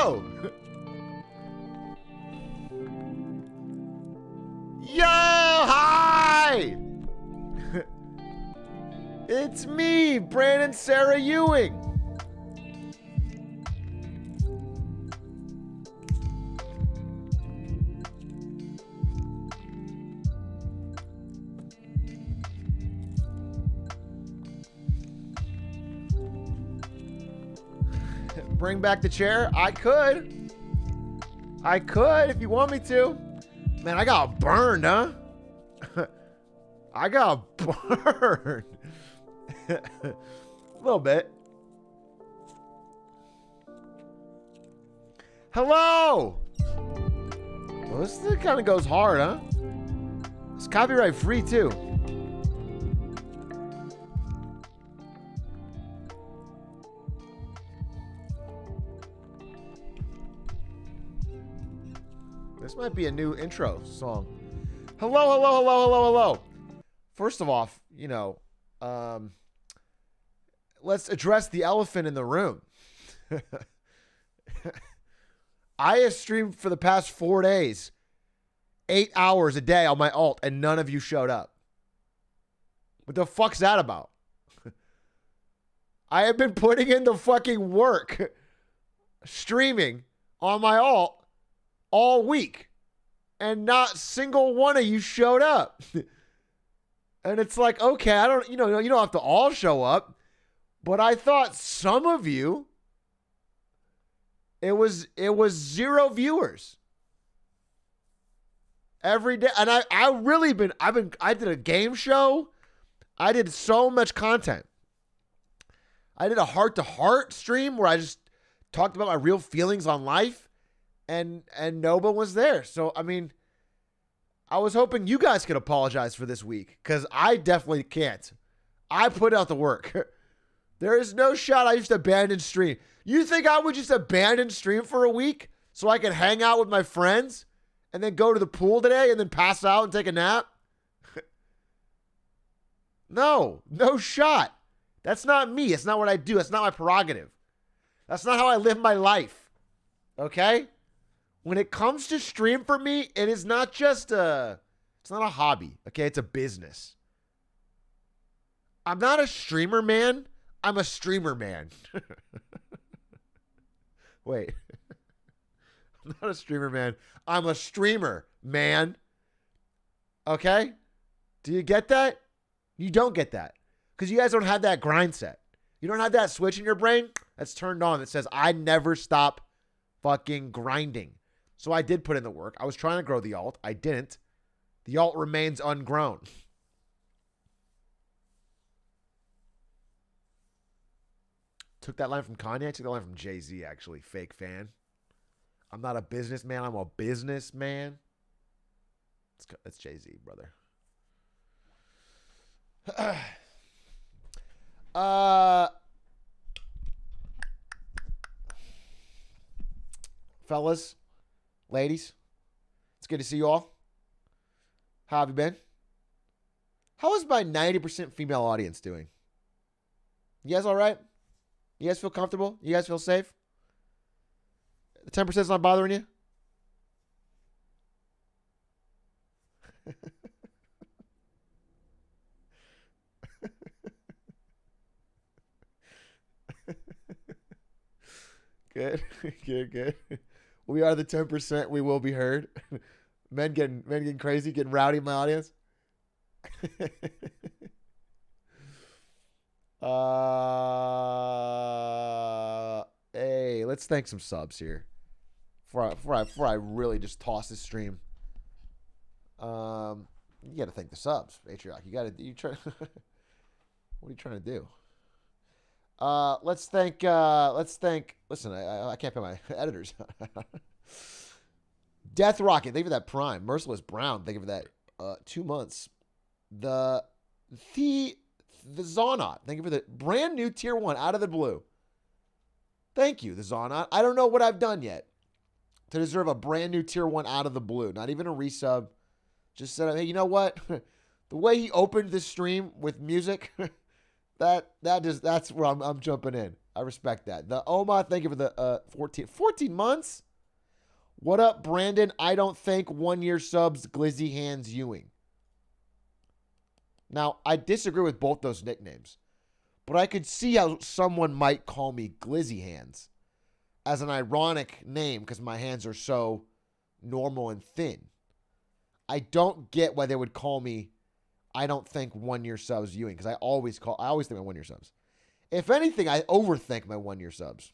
Hello! Yo, hi! It's me, Brandon Sarah Ewing. Bring back the chair? I could. I could if you want me to. Man, I got burned, huh? I got burned. A little bit. Hello! Well, this thing kind of goes hard, huh? It's copyright free, too. This might be a new intro song. Hello, hello, hello, hello, hello. First of all, you know, let's address the elephant in the room. I have streamed for the past 4 days, 8 hours a day on my alt, and none of you showed up. What the fuck's that about? I have been putting in the fucking work streaming on my alt all week, and not a single one of you showed up. And it's like, okay, I don't, you don't have to all show up, but I thought some of you, it was 0 viewers every day. And I did a game show. I did so much content. I did a heart-to-heart stream where I just talked about my real feelings on life. And Noba was there. So, I mean, I was hoping you guys could apologize for this week, because I definitely can't. I put out the work. There is no shot I just abandoned stream. You think I would just abandon stream for a week so I could hang out with my friends and then go to the pool today and then pass out and take a nap? No shot. That's not me. It's not what I do. That's not my prerogative. That's not how I live my life. Okay? When it comes to stream for me, it is not just it's not a hobby, okay? It's a business. I'm not a streamer man. I'm a streamer man. Wait. I'm not a streamer man. I'm a streamer man. Okay? Do you get that? You don't get that. Because you guys don't have that grind set. You don't have that switch in your brain that's turned on that says, I never stop fucking grinding. So I did put in the work. I was trying to grow the alt. I didn't. The alt remains ungrown. Took that line from Kanye. Took that line from Jay-Z, actually. Fake fan. I'm not a businessman. I'm a businessman. That's Jay-Z, brother. Fellas. Ladies, it's good to see you all. How have you been? How is my 90% female audience doing? You guys all right? You guys feel comfortable? You guys feel safe? The 10% is not bothering you? Good. We are the 10%. We will be heard. Men getting crazy, getting rowdy in my audience. Hey, let's thank some subs here. Before I really just toss this stream. You got to thank the subs, Atrioc. What are you trying to do? Let's thank, listen, I can't pay my editors. Death Rocket, thank you for that Prime. Merciless Brown, thank you for that 2 months. The Zonaut, thank you for the brand new tier 1 out of the blue. Thank you, the Zonaut. I don't know what I've done yet to deserve a brand new tier 1 out of the blue. Not even a resub. Just said, hey, you know what? The way he opened this stream with music, that's where I'm jumping in. I respect that. The Oma, thank you for the 14 months. What up, Brandon? I don't think 1 year subs, Glizzy Hands Ewing. Now, I disagree with both those nicknames, but I could see how someone might call me Glizzy Hands as an ironic name because my hands are so normal and thin. I don't get why they would call me, I don't think 1 year subs Ewing, because I always think my 1 year subs. If anything, I overthink my 1 year subs.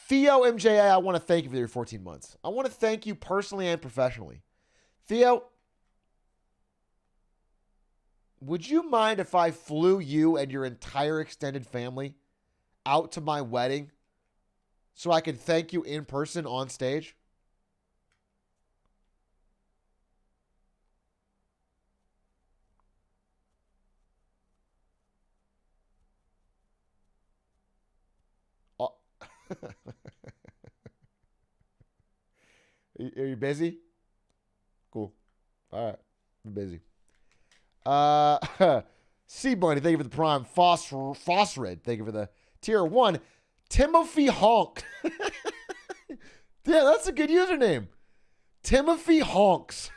Theo MJA, I want to thank you for your 14 months. I want to thank you personally and professionally. Theo, would you mind if I flew you and your entire extended family out to my wedding so I could thank you in person on stage? Oh. Are you busy? Cool. All right. I'm busy. C Bunny, thank you for the prime. Phosphrid, thank you for the tier 1. Timothy Honk. Yeah, that's a good username. Timothy Honks.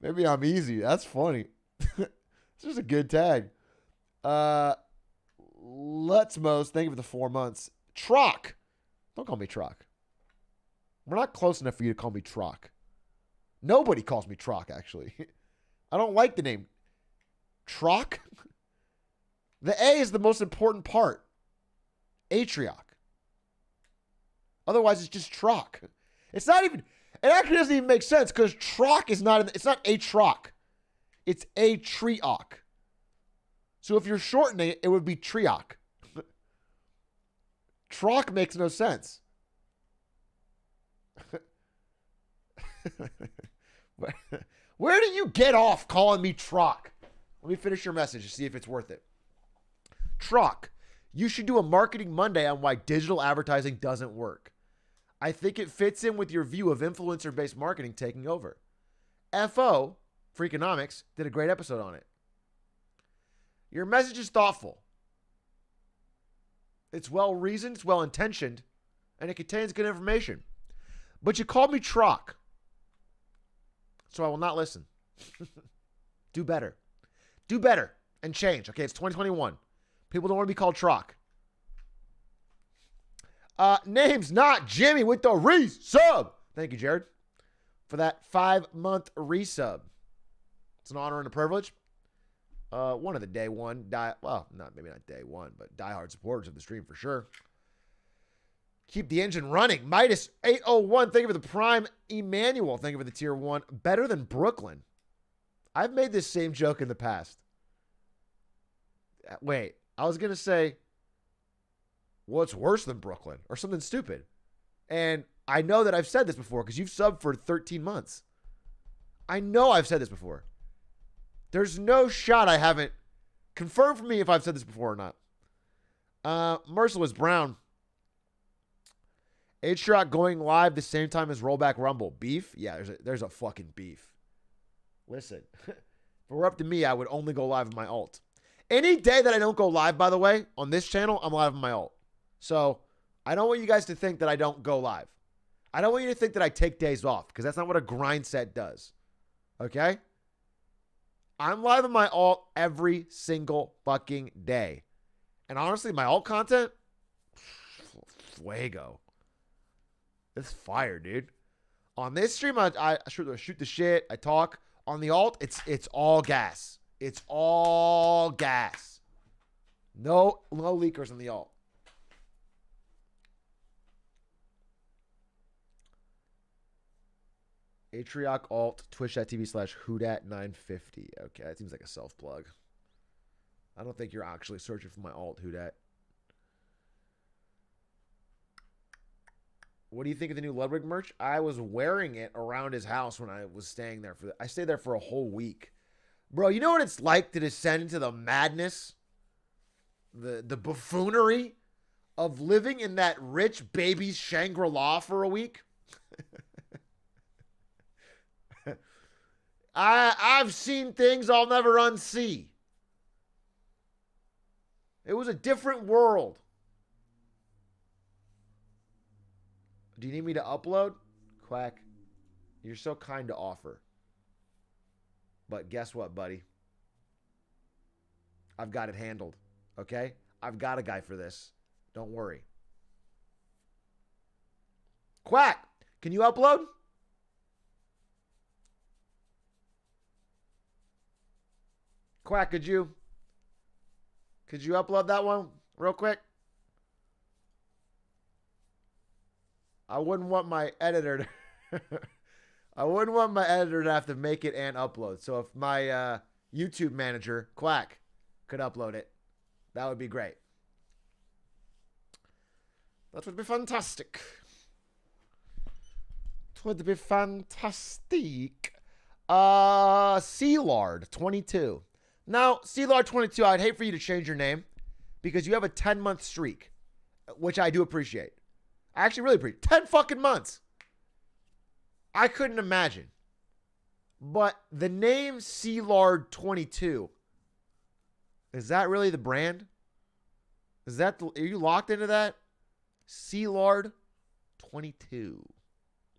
maybe I'm easy. That's funny. It's just a good tag. Let's Most, thank you for the 4 months. Troc. Don't call me Troc. We're not close enough for you to call me Troc. Nobody calls me Troc, actually. I don't like the name. Troc? The A is the most important part. Atrioc. Otherwise, it's just Troc. It actually doesn't even make sense because Troc is not, it's not Atrioc. It's Atrioc. So if you're shortening it, it would be Trioc. Troc makes no sense. Where do you get off calling me Troc? Let me finish your message to see if it's worth it. Troc, you should do a Marketing Monday on why digital advertising doesn't work. I think it fits in with your view of influencer-based marketing taking over. FO, Freakonomics, did a great episode on it. Your message is thoughtful. It's well-reasoned, it's well-intentioned, and it contains good information. But you called me Troc. So I will not listen. Do better. Do better and change. Okay, it's 2021. People don't want to be called Troc. Name's not Jimmy with the resub. Thank you, Jared, for that 5-month resub. It's an honor and a privilege. One of the day one, maybe not day one, but diehard supporters of the stream for sure. Keep the engine running. Midas 801, thank you for the prime. Emmanuel, thank you for the tier 1. Better than Brooklyn. I've made this same joke in the past. Wait, I was going to say, what's worse than Brooklyn? Or something stupid. And I know that I've said this before because you've subbed for 13 months. I know I've said this before. There's no shot I haven't. Confirm for me if I've said this before or not. Merciless Brown. Atrioc going live the same time as Rollback Rumble. Beef? Yeah, there's a fucking beef. Listen, if it were up to me, I would only go live with my alt. Any day that I don't go live, by the way, on this channel, I'm live with my alt. So I don't want you guys to think that I don't go live. I don't want you to think that I take days off because that's not what a grind set does. Okay? I'm live with my alt every single fucking day. And honestly, my alt content, fuego. It's fire, dude. On this stream, I shoot the shit. I talk. On the alt, it's all gas. It's all gas. No leakers on the alt. Atrioc alt, twitch.tv/Hoodat950. Okay, that seems like a self-plug. I don't think you're actually searching for my alt, Hoodat. What do you think of the new Ludwig merch? I was wearing it around his house when I was staying there. I stayed there for a whole week. Bro, you know what it's like to descend into the madness? The buffoonery of living in that rich baby's Shangri-La for a week? I've seen things I'll never unsee. It was a different world. Do you need me to upload? Quack. You're so kind to offer. But guess what, buddy? I've got it handled. Okay? I've got a guy for this. Don't worry. Quack, can you upload? Quack, could you upload that one real quick? I wouldn't want my editor to I wouldn't want my editor to have to make it and upload. So if my YouTube manager, Quack, could upload it, that would be great. That would be fantastic. It would be fantastic. Sealard 22. Now, Sealard 22, I'd hate for you to change your name because you have a 10-month streak, which I do appreciate. I actually really appreciate 10 fucking months. I couldn't imagine. But the name Sealard 22, is that really the brand? Is that are you locked into that? Sealard 22.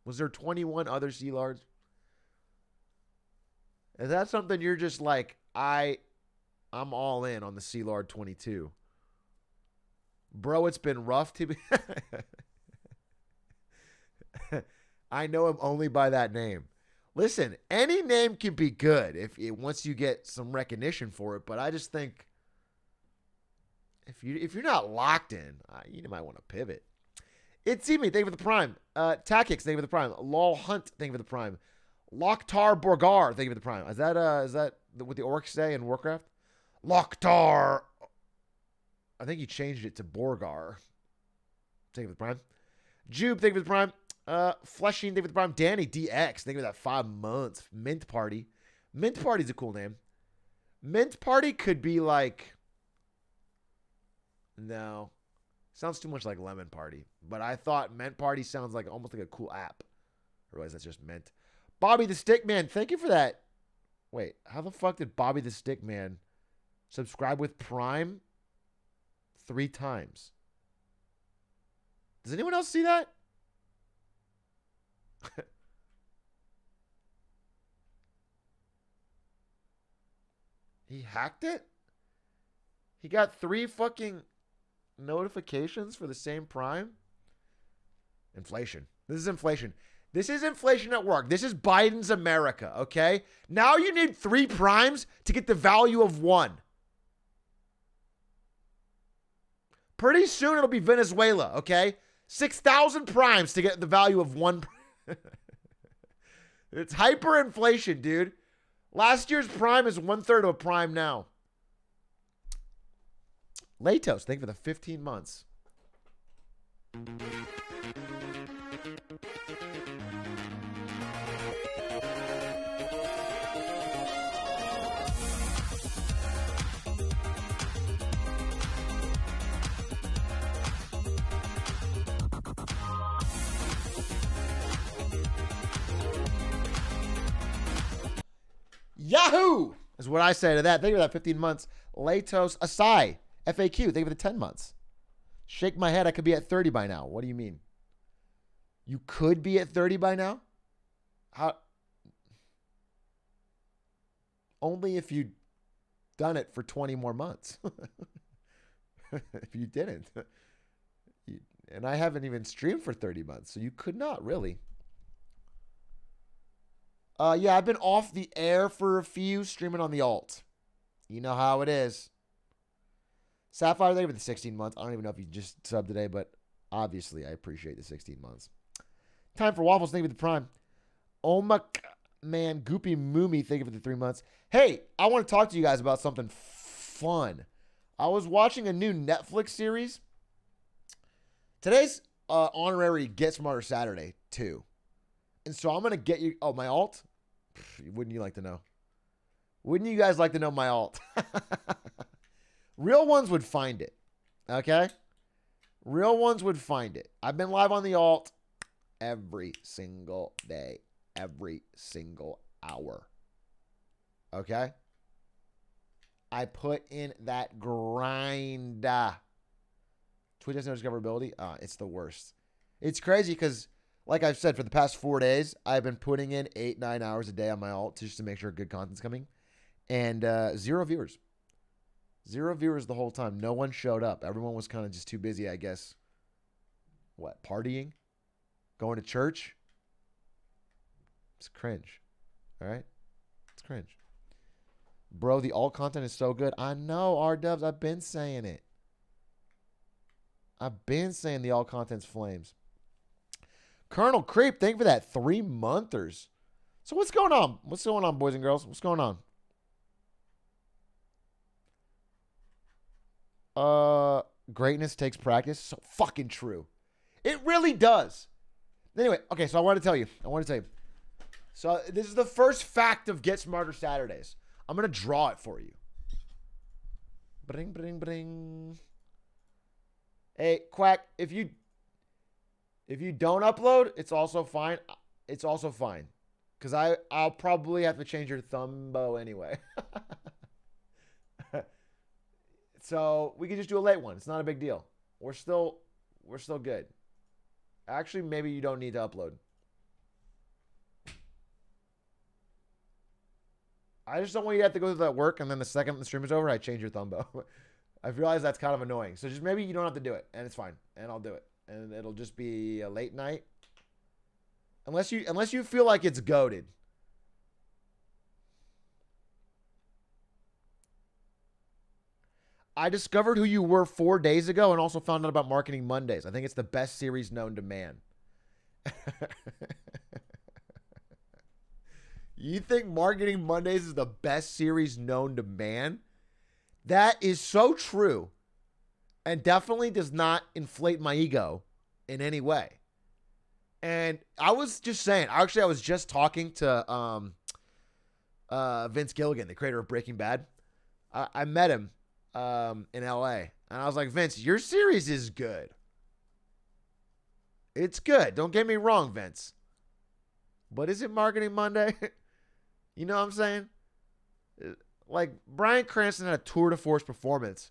Was there 21 other Sealards? Is that something you're just like, I'm all in on the Sealard 22? Bro, it's been rough to be. I know him only by that name. Listen, any name can be good once you get some recognition for it, but I just think if you're not locked in, you might want to pivot. It's me, thank you for the prime. Takix, thank you for the prime. Lol Hunt, thank you for the prime. Loktar Borgar, thank you for the prime. Is that what the orcs say in Warcraft? Loktar. I think you changed it to Borgar. Thank you for the prime. Jube, thank you for the prime. Fleshing, thank you for the prime. Danny DX, thank you for that 5 months. Mint Party. Mint Party's a cool name. Mint Party could be like, no, sounds too much like Lemon Party. But I thought Mint Party sounds like almost like a cool app. I realize that's just Mint. Bobby the Stickman, thank you for that. Wait, how the fuck did Bobby the Stickman subscribe with Prime 3 times? Does anyone else see that? He hacked it? He got 3 fucking notifications for the same Prime? Inflation. This is inflation. This is inflation at work. This is Biden's America, okay? Now you need 3 primes to get the value of 1. Pretty soon it'll be Venezuela, okay? 6,000 primes to get the value of 1. It's hyperinflation, dude. Last year's prime is 1/3 of a prime now. Latos, thank you for the 15 months. Yahoo is what I say to that. Thank you for that 15 months. Latos Asai, FAQ, thank you for the 10 months. Shake my head, I could be at 30 by now. What do you mean? You could be at 30 by now? How? Only if you'd done it for 20 more months. If you didn't. And I haven't even streamed for 30 months, so you could not really. Yeah, I've been off the air for a few, streaming on the alt. You know how it is. Sapphire, thank you for the 16 months. I don't even know if you just subbed today, but obviously I appreciate the 16 months. Time for Waffles, thank you for the prime. Omak, man, Goopy Moomy, thank you for the 3 months. Hey, I want to talk to you guys about something fun. I was watching a new Netflix series. Today's honorary Get Smarter Saturday, too. And so I'm going to get you... Oh, my alt? Wouldn't you like to know? Wouldn't you guys like to know my alt? Real ones would find it. Okay? Real ones would find it. I've been live on the alt every single day. Every single hour. Okay? I put in that grind. Twitch has no discoverability. It's the worst. It's crazy because, like I've said, for the past 4 days, I've been putting in 8-9 hours a day on my alt just to make sure good content's coming. And 0 viewers. 0 viewers the whole time. No one showed up. Everyone was kind of just too busy, I guess. What? Partying? Going to church? It's cringe. All right? It's cringe. Bro, the alt content is so good. I know, R-dubs. I've been saying it. I've been saying the alt content's flames. Colonel Creep, thank you for that 3-monthers. So what's going on? What's going on, boys and girls? What's going on? Greatness takes practice. So fucking true. It really does. Anyway, okay, so I want to tell you. So this is the first fact of Get Smarter Saturdays. I'm going to draw it for you. Bring, bring, bring. Hey, Quack, if you don't upload, it's also fine. It's also fine. Because I'll probably have to change your thumbo anyway. So we can just do a late one. It's not a big deal. We're still good. Actually, maybe you don't need to upload. I just don't want you to have to go through that work, and then the second the stream is over, I change your thumbo. I've realized that's kind of annoying. So just maybe you don't have to do it, and it's fine, and I'll do it, and it'll just be a late night, unless you feel like it's goated. I discovered who you were 4 days ago, and also found out about Marketing Mondays. I think it's the best series known to man. You think Marketing Mondays is the best series known to man? That is so true, and definitely does not inflate my ego in any way. And I was just saying, actually, I was just talking to Vince Gilligan, the creator of Breaking Bad. I met him in LA, and I was like, Vince, your series is good. It's good. Don't get me wrong, Vince. But is it Marketing Monday? You know what I'm saying? Like, Bryan Cranston had a tour de force performance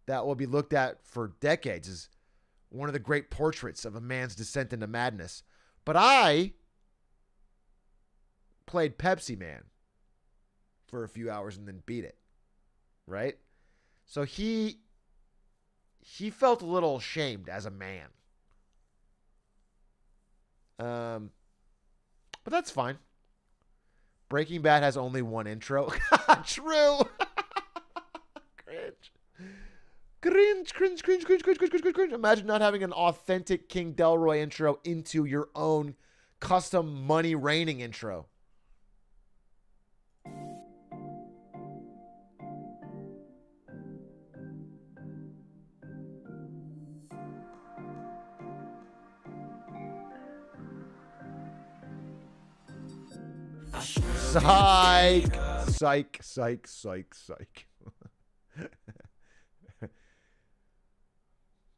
that will be looked at for decades as one of the great portraits of a man's descent into madness. But I played Pepsi Man for a few hours and then beat it. Right? So he felt a little ashamed as a man. But that's fine. Breaking Bad has only one intro. True. Cringe. Imagine not having an authentic King Delroy intro into your own custom money raining intro. Psych.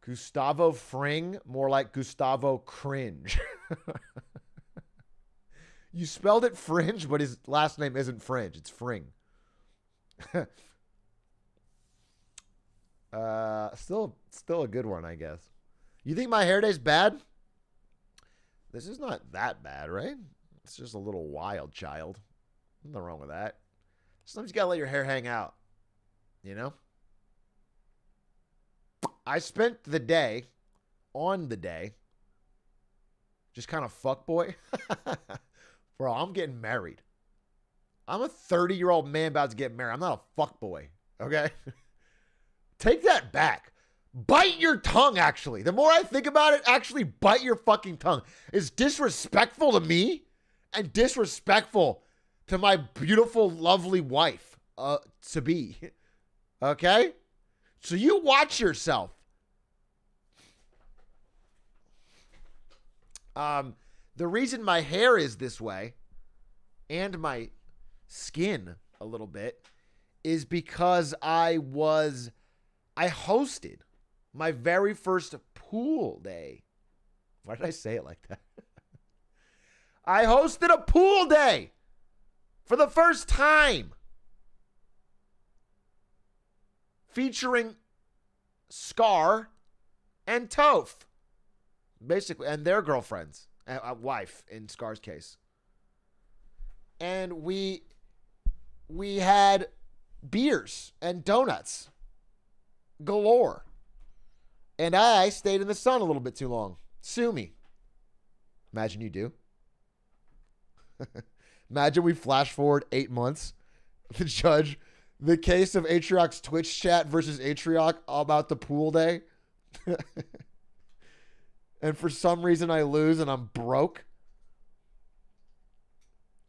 Gustavo Fring, more like Gustavo Cringe. You spelled it Fringe, but his last name isn't Fringe. It's Fring. Still a good one, I guess. You think my hair day's bad? This is not that bad, right? It's just a little wild, child. Nothing wrong with that. Sometimes you gotta let your hair hang out. You know? I spent the day, just kind of fuckboy. Bro, I'm getting married. I'm a 30-year-old man about to get married. I'm not a fuckboy. Okay? Take that back. Bite your tongue, actually. The more I think about it, actually bite your fucking tongue. It's disrespectful to me and disrespectful to my beautiful, lovely wife to be. Okay? So you watch yourself. The reason my hair is this way and my skin a little bit is because I hosted my very first pool day. Why did I say it like that? I hosted a pool day for the first time. featuring Scar and Toph, basically, and their girlfriends, wife in Scar's case. And we had beers and donuts galore. And I stayed in the sun a little bit too long. Sue me. Imagine you do. Imagine we flash forward 8 months. The judge, the case of Atrioc's Twitch chat versus Atrioc about the pool day. And for some reason I lose and I'm broke.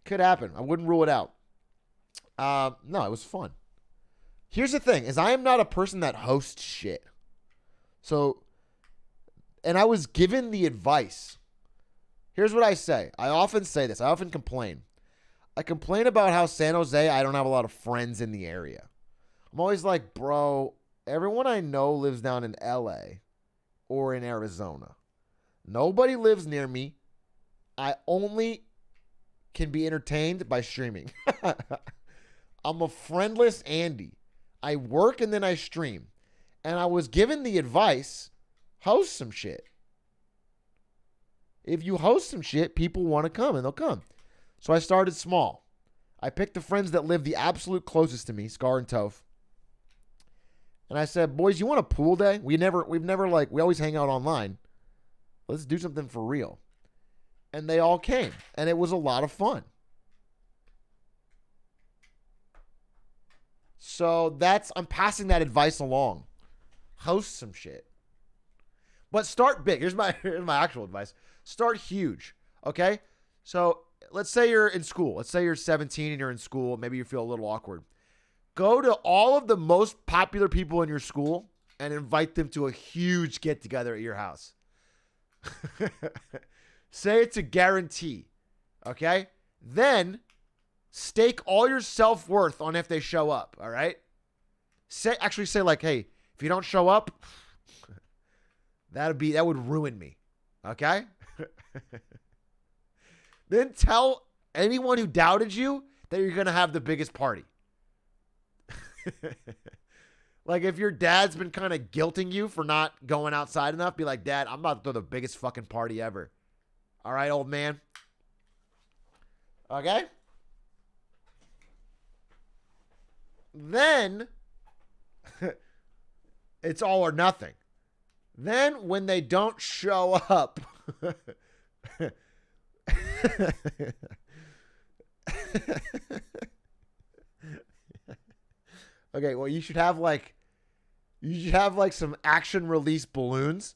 Could happen. I wouldn't rule it out. No, it was fun. Here's the thing, is I am not a person that hosts shit. So, and I was given the advice. Here's what I say. I often say this. I often complain. I complain about how San Jose, I don't have a lot of friends in the area. I'm always like, bro, everyone I know lives down in LA or in Arizona. Nobody lives near me. I only can be entertained by streaming. I'm a friendless Andy. I work and then I stream. And I was given the advice, host some shit. If you host some shit, people want to come and they'll come. So I started small. I picked the friends that live the absolute closest to me, Scar and Toph. And I said, boys, you want a pool day? We always hang out online. Let's do something for real. And they all came. And it was a lot of fun. So I'm passing that advice along. Host some shit. But start big. Here's my actual advice. Start huge. Okay? So let's say you're in school. Let's say you're 17 and you're in school. Maybe you feel a little awkward. Go to all of the most popular people in your school and invite them to a huge get together at your house. Say it's a guarantee. Okay? Then stake all your self-worth on if they show up. All right? Say like, hey, if you don't show up, that would ruin me. Okay? Then tell anyone who doubted you that you're going to have the biggest party. Like if your dad's been kind of guilting you for not going outside enough, be like, Dad, I'm about to throw the biggest fucking party ever. All right, old man. Okay? Then it's all or nothing. Then when they don't show up, okay, well, you should have some action release balloons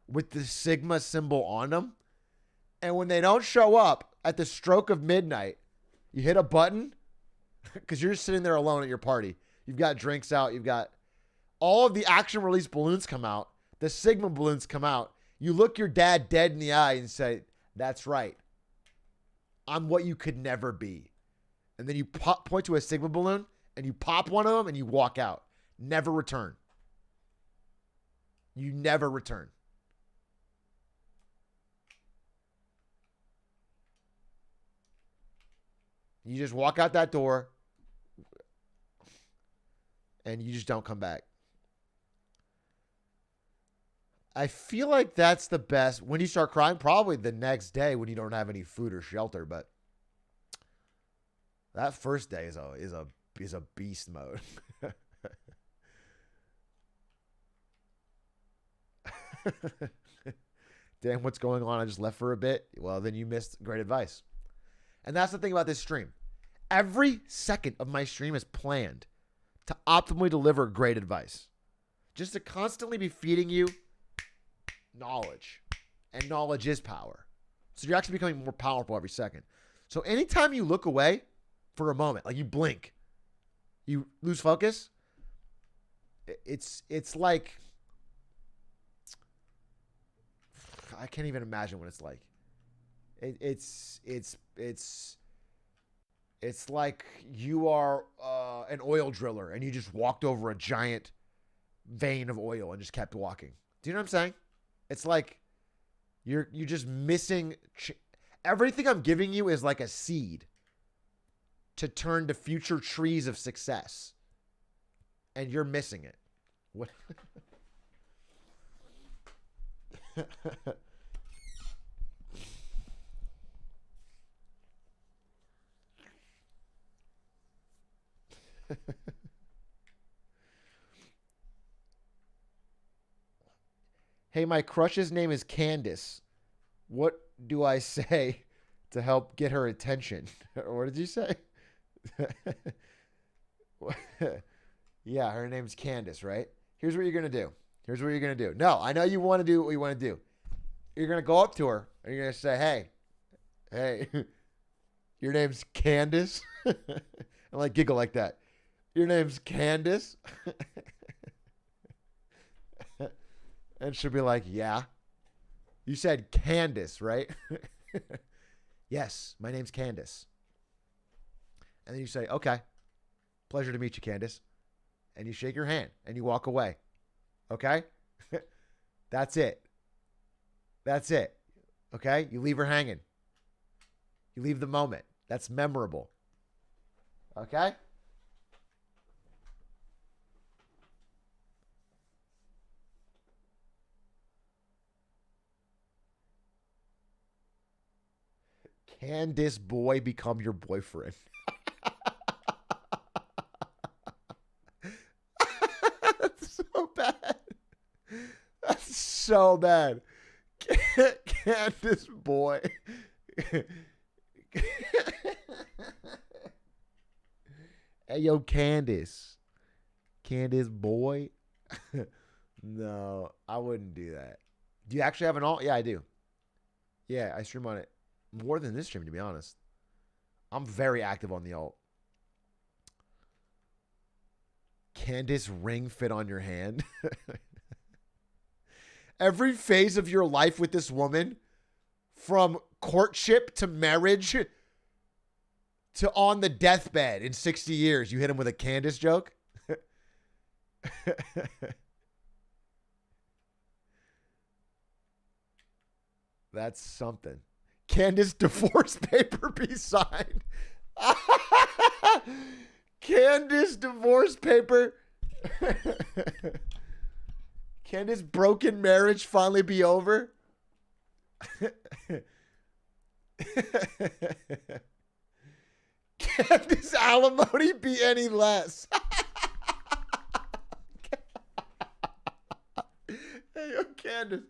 with the Sigma symbol on them. And when they don't show up at the stroke of midnight, you hit a button because you're sitting there alone at your party. You've got drinks out. You've got all of the action release balloons come out. The Sigma balloons come out. You look your dad dead in the eye and say, that's right. I'm what you could never be. And then you point to a Sigma balloon and you pop one of them and you walk out. Never return. You never return. You just walk out that door and you just don't come back. I feel like that's the best. When you start crying, probably the next day when you don't have any food or shelter, but that first day is a beast mode. Damn, what's going on? I just left for a bit. Well, then you missed great advice. And that's the thing about this stream. Every second of my stream is planned to optimally deliver great advice. Just to constantly be feeding you knowledge. And knowledge is power. So you're actually becoming more powerful every second. So anytime you look away for a moment, like you blink, you lose focus, it's like, I can't even imagine what it's like. It's like you are an oil driller and you just walked over a giant vein of oil and just kept walking. Do you know what I'm saying? It's like you're just missing. Everything I'm giving you is like a seed to turn to future trees of success. And you're missing it. What? Hey, my crush's name is Candace. What do I say to help get her attention? What did you say? Yeah, her name's Candace, right? Here's what you're going to do. Here's what you're going to do. No, I know you want to do what you want to do. You're going to go up to her and you're going to say, hey, your name's Candace? And like giggle like that. Your name's Candace? And she'll be like, yeah. You said Candace, right? Yes, my name's Candace. And then you say, okay, pleasure to meet you, Candace. And you shake her hand and you walk away. Okay? That's it. That's it. Okay? You leave her hanging. You leave the moment. That's memorable. Okay? Can this boy become your boyfriend? That's so bad. That's so bad. Can this boy? Hey, yo, Candace. Candace boy? No, I wouldn't do that. Do you actually have an alt? Yeah, I do. Yeah, I stream on it more than this stream, to be honest. I'm very active on the alt. Candace ring fit on your hand? Every phase of your life with this woman, from courtship to marriage to on the deathbed in 60 years, you hit him with a Candace joke? That's something. Candace divorce paper be signed. Candace divorce paper. Can this broken marriage finally be over? Can this alimony be any less? Hey, yo, Candace.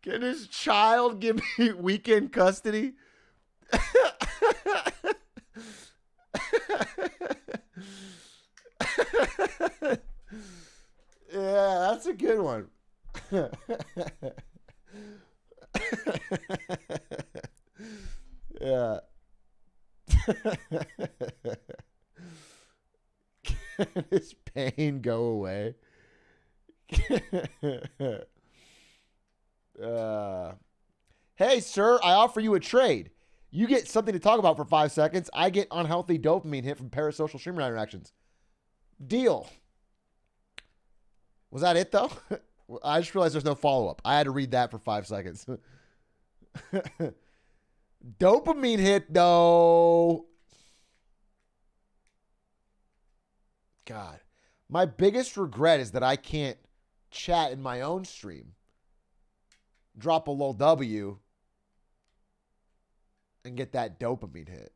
Can this child give me weekend custody? Yeah, that's a good one. Yeah. Can his pain go away? Hey, sir, I offer you a trade. You get something to talk about for 5 seconds. I get unhealthy dopamine hit from parasocial streamer interactions. Deal. Was that it, though? I just realized there's no follow-up. I had to read that for 5 seconds. Dopamine hit, though. God. My biggest regret is that I can't chat in my own stream, drop a little W, and get that dopamine hit.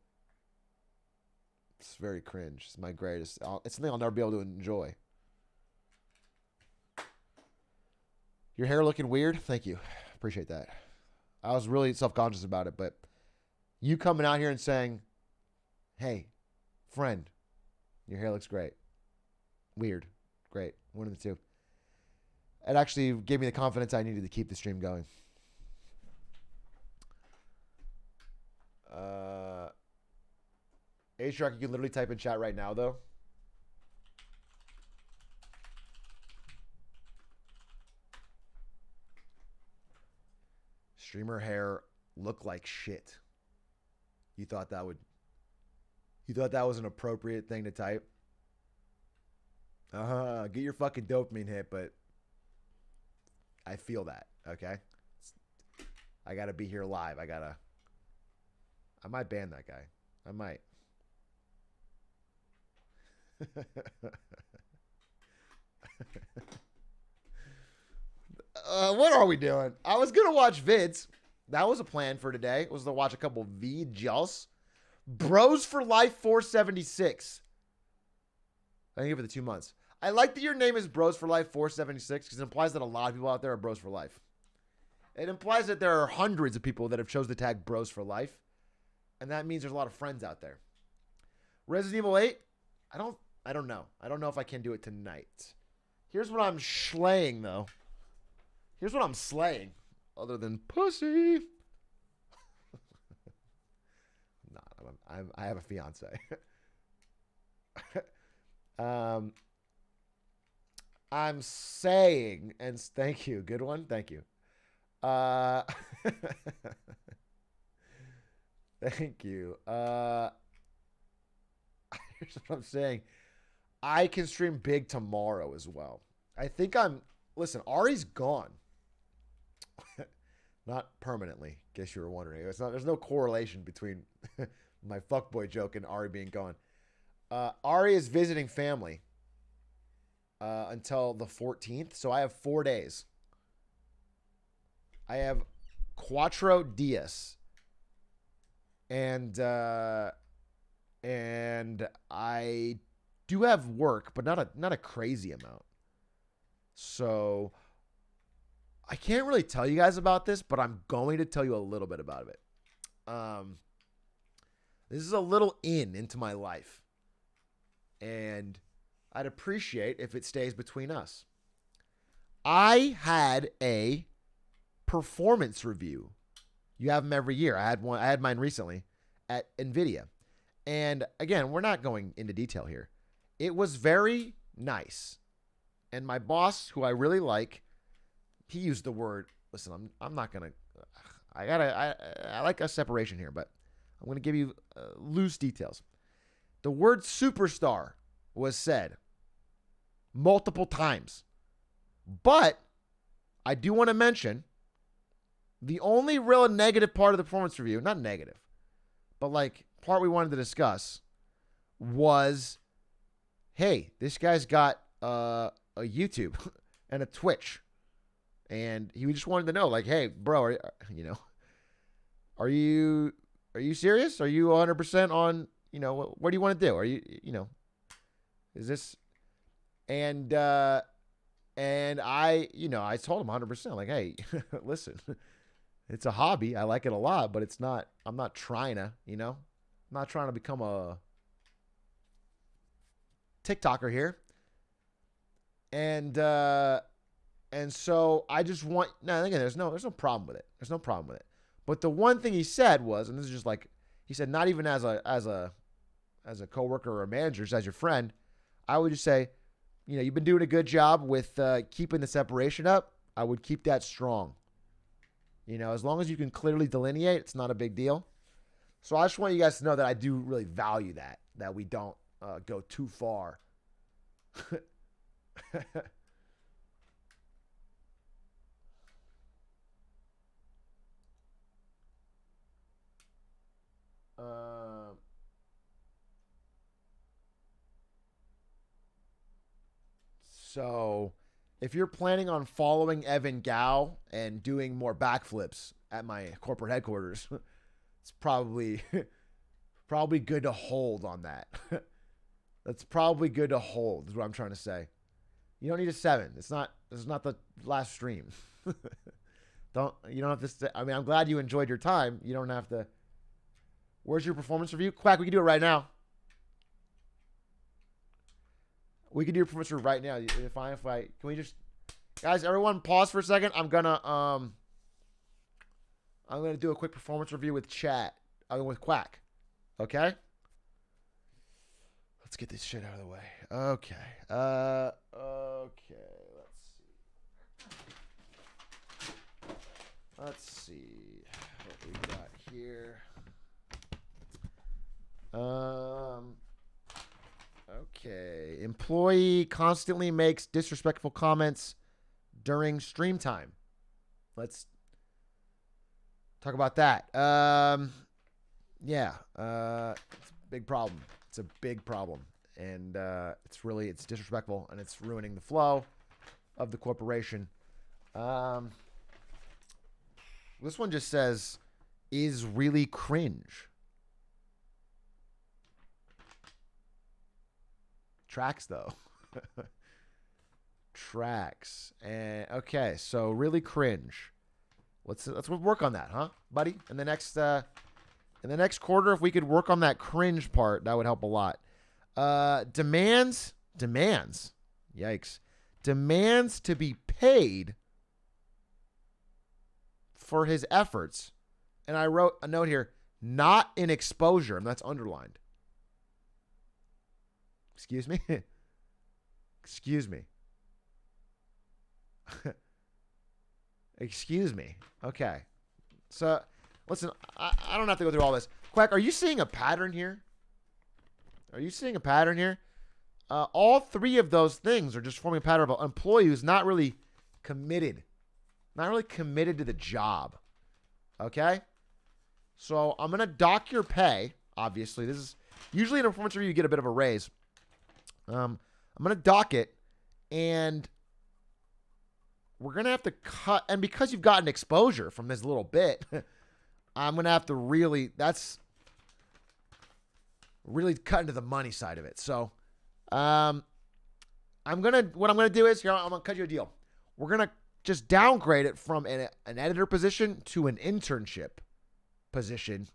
It's very cringe. It's my greatest. It's something I'll never be able to enjoy. Your hair looking weird? Thank you. Appreciate that. I was really self-conscious about it, but you coming out here and saying, hey, friend, your hair looks great. Weird. Great. One of the two. It actually gave me the confidence I needed to keep the stream going. Atrioc, you can literally type in chat right now, though. Streamer hair look like shit. You thought that was an appropriate thing to type? Get your fucking dopamine hit, but I feel that, okay? I gotta be here live. I might ban that guy. I might. What are we doing? I was gonna watch vids. That was a plan for today. Was to watch a couple videos. Bros for Life 476. Thank you for the 2 months. I like that your name is Bros for Life 476 because it implies that a lot of people out there are Bros for Life. It implies that there are hundreds of people that have chosen the tag Bros for Life, and that means there's a lot of friends out there. Resident Evil 8. I don't know. I don't know if I can do it tonight. Here's what I'm slaying though. Here's what I'm slaying, other than pussy. I have a fiance. I'm saying, and thank you, good one, thank you. Thank you. Here's what I'm saying. I can stream big tomorrow as well. I think listen, Ari's gone. Not permanently, in case you were wondering. There's no correlation between my fuckboy joke and Ari being gone. Ari is visiting family until the 14th, so I have 4 days. I have Cuatro Dias. And I do have work, but not a crazy amount. So I can't really tell you guys about this, but I'm going to tell you a little bit about it. This is a little into my life, and I'd appreciate if it stays between us. I had a performance review. You have them every year. I had mine recently at NVIDIA. And again, we're not going into detail here. It was very nice. And my boss, who I really like, he used the word, listen, I'm not going to, I like a separation here, but I'm going to give you loose details. The word superstar was said multiple times. But I do want to mention the only real negative part of the performance review, not negative, but like part we wanted to discuss was, hey, this guy's got a YouTube and a Twitch. And he just wanted to know, like, hey, bro, are you serious? Are you 100% on, what do you want to do? Are you, is this? And I told him 100%, like, hey, listen, it's a hobby. I like it a lot, but I'm not trying to, I'm not trying to become a TikToker here. And so I just want, again, there's no problem with it. There's no problem with it. But the one thing he said was, and this is just like, he said, not even as a coworker or a manager, just as your friend, I would just say, you've been doing a good job with keeping the separation up. I would keep that strong. As long as you can clearly delineate, it's not a big deal. So I just want you guys to know that I do really value that we don't go too far. So if you're planning on following Evan Gao and doing more backflips at my corporate headquarters, it's probably good to hold on that. That's probably good to hold, is what I'm trying to say. You don't need a 7. This is not the last stream. You don't have to I'm glad you enjoyed your time. You don't have to. Where's your performance review? Quack, we can do it right now. We can do a performance review right now. Fine if can we just, guys, everyone pause for a second. I'm gonna do a quick performance review with chat. With Quack. Okay? Let's get this shit out of the way. Okay. Okay. Let's see what we got here. Okay. Employee constantly makes disrespectful comments during stream time. Let's talk about that. Yeah. It's a big problem. It's a big problem. And it's disrespectful and it's ruining the flow of the corporation. This one just says, is really cringe. Tracks, though. Tracks. And okay, so really cringe. Let's work on that, huh, buddy? In the next quarter, if we could work on that cringe part, that would help a lot. Demands. Yikes. Demands to be paid for his efforts. And I wrote a note here, not in exposure, and that's underlined. Excuse me? Excuse me. Excuse me. Okay. So, listen, I don't have to go through all this. Quack, are you seeing a pattern here? Are you seeing a pattern here? All three of those things are just forming a pattern of an employee who's not really committed. Not really committed to the job. Okay? So, I'm going to dock your pay. Obviously, this is usually in a performance review, you get a bit of a raise. I'm going to dock it, and we're going to have to cut. And because you've gotten exposure from this little bit, I'm going to have to really cut into the money side of it. So, what I'm going to do is, here, I'm going to cut you a deal. We're going to just downgrade it from an editor position to an internship position,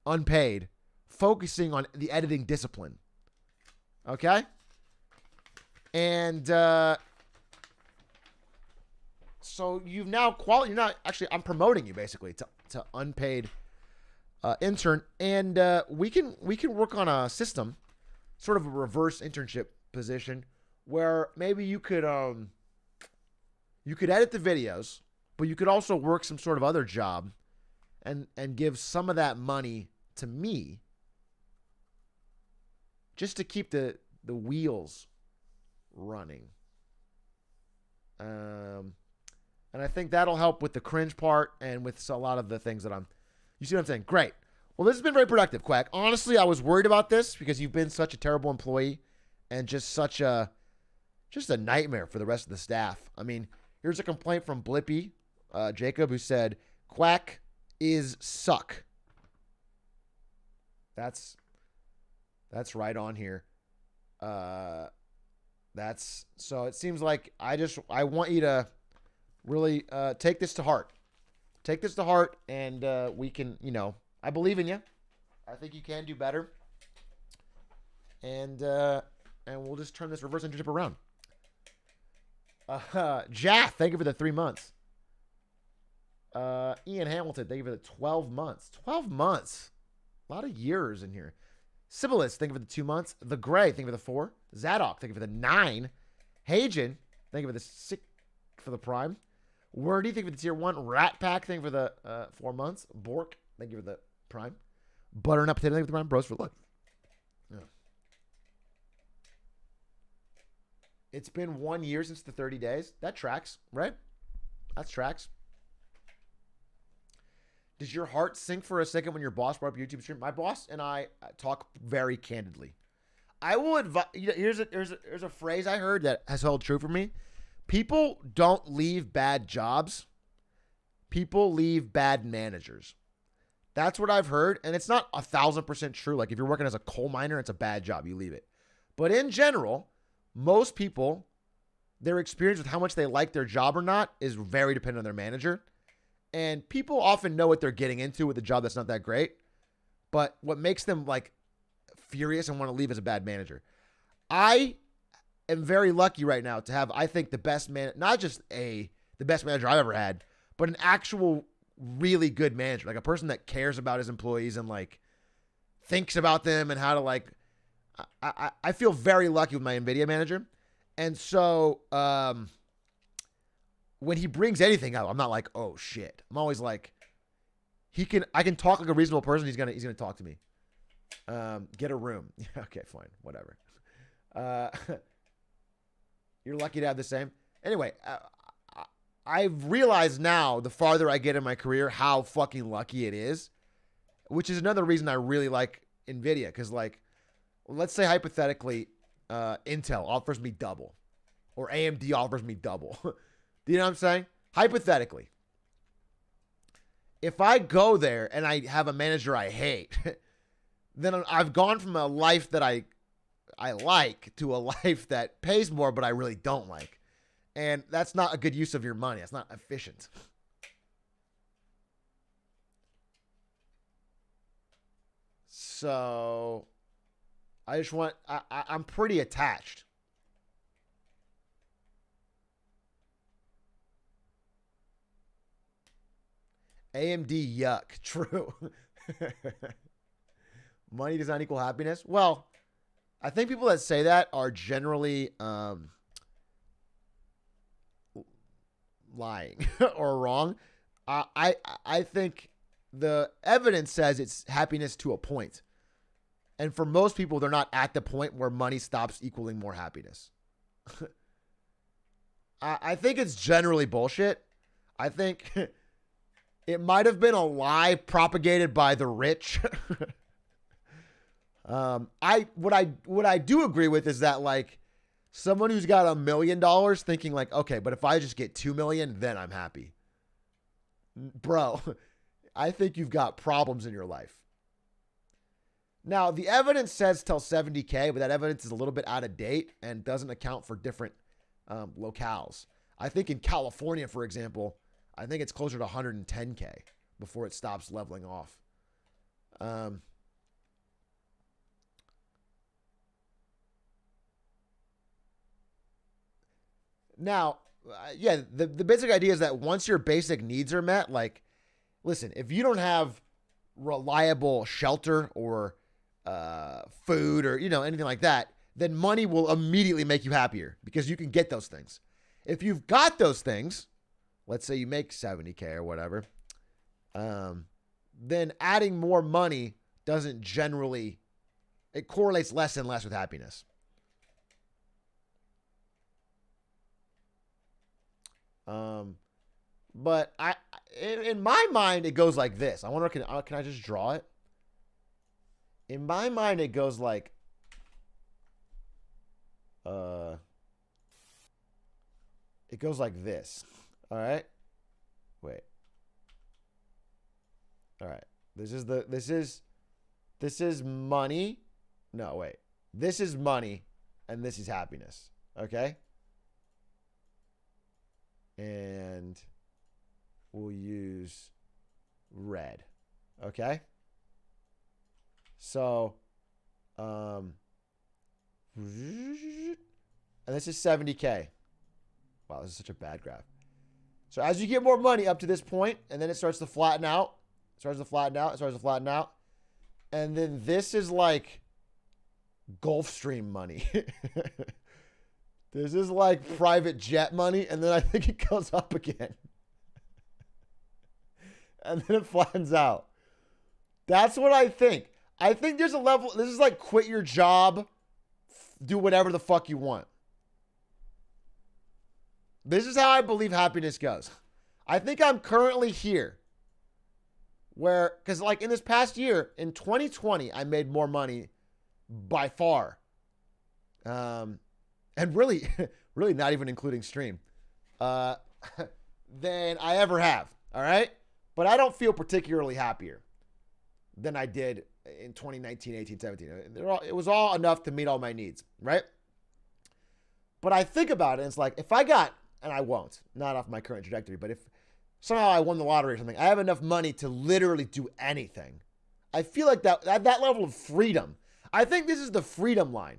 unpaid, focusing on the editing discipline. Okay? And so you've now you're not actually, I'm promoting you basically to unpaid intern, and we can work on a system, sort of a reverse internship position, where maybe you could edit the videos, but you could also work some sort of other job and give some of that money to me just to keep the wheels running. And I think that'll help with the cringe part and with a lot of the things that you see what I'm saying? Great. Well, this has been very productive, Quack. Honestly, I was worried about this because you've been such a terrible employee and just a nightmare for the rest of the staff. I mean, here's a complaint from Blippy, Jacob, who said, Quack is suck. That's right on here. So it seems like I want you to really take this to heart. Take this to heart, and we can, I believe in you. I think you can do better. And we'll just turn this reverse internship around. Jaff, thank you for the 3 months. Ian Hamilton, thank you for the 12 months. 12 months. A lot of years in here. Sibylis, thank you for the 2 months. The Gray, thank you for the 4. Zadok, thank you for the 9. Hajan, thank you for the 6 for the Prime. Wordy, thank you for the tier 1. Rat Pack, thank you for the 4 months. Bork, thank you for the Prime. Butternut Potato, thank you for the Prime. Bros for life. Yeah. It's been 1 year since the 30 days. That tracks, right? That tracks. Does your heart sink for a second when your boss brought up your YouTube stream? My boss and I talk very candidly. I will advise. Here's a phrase I heard that has held true for me. People don't leave bad jobs. People leave bad managers. That's what I've heard, and it's not 1,000% true. Like if you're working as a coal miner, it's a bad job. You leave it. But in general, most people, their experience with how much they like their job or not is very dependent on their manager. And people often know what they're getting into with a job that's not that great. But what makes them like furious and want to leave is a bad manager. I am very lucky right now to have, I think, the best man, not just the best manager I've ever had, but an actual really good manager, like a person that cares about his employees and like thinks about them and how to like, I feel very lucky with my NVIDIA manager. And so, when he brings anything up, I'm not like, oh shit. I'm always like, I can talk like a reasonable person. He's gonna talk to me. Get a room. Okay, fine, whatever. You're lucky to have the same. Anyway, I've realized now, the farther I get in my career, how fucking lucky it is, which is another reason I really like NVIDIA. Because like, let's say hypothetically, Intel offers me double, or AMD offers me double. Do you know what I'm saying? hypothetically, if I go there and I have a manager I hate, then I've gone from a life that I like to a life that pays more, but I really don't like. And that's not a good use of your money. That's not efficient. So I just want, I'm pretty attached. AMD, yuck. True. Money does not equal happiness. Well, I think people that say that are generally lying or wrong. I think the evidence says it's happiness to a point. And for most people, they're not at the point where money stops equaling more happiness. I think it's generally bullshit. I think it might have been a lie propagated by the rich. What I do agree with is that, like, someone who's got $1 million thinking like, okay, but if I just get 2 million, then I'm happy. Bro, I think you've got problems in your life. Now, the evidence says till 70K, but that evidence is a little bit out of date and doesn't account for different locales. I think in California, for example, I think it's closer to 110K before it stops leveling off. Now, yeah, the basic idea is that once your basic needs are met, like, listen, if you don't have reliable shelter or food or, anything like that, then money will immediately make you happier because you can get those things. If you've got those things, let's say you make 70K or whatever, then adding more money doesn't generally, it correlates less and less with happiness. But in my mind, it goes like this. I wonder, can I just draw it? In my mind, it goes like, it goes like this. All right. Wait. All right. This is money. No, wait. This is money and this is happiness. Okay. And we'll use red. Okay. So, and this is 70K. Wow, this is such a bad graph. So as you get more money up to this point, and then it starts to flatten out, and then this is like Gulfstream money. This is like private jet money, and then I think it goes up again. And then it flattens out. That's what I think. I think there's a level, this is like quit your job, do whatever the fuck you want. This is how I believe happiness goes. I think I'm currently here where, because like in this past year, in 2020, I made more money by far. And really, really not even including stream, than I ever have. All right. But I don't feel particularly happier than I did in 2019, 18, 17. It was all enough to meet all my needs. Right. But I think about it and it's like, if I got, and I won't, not off my current trajectory, but if somehow I won the lottery or something, I have enough money to literally do anything. I feel like that level of freedom. I think this is the freedom line.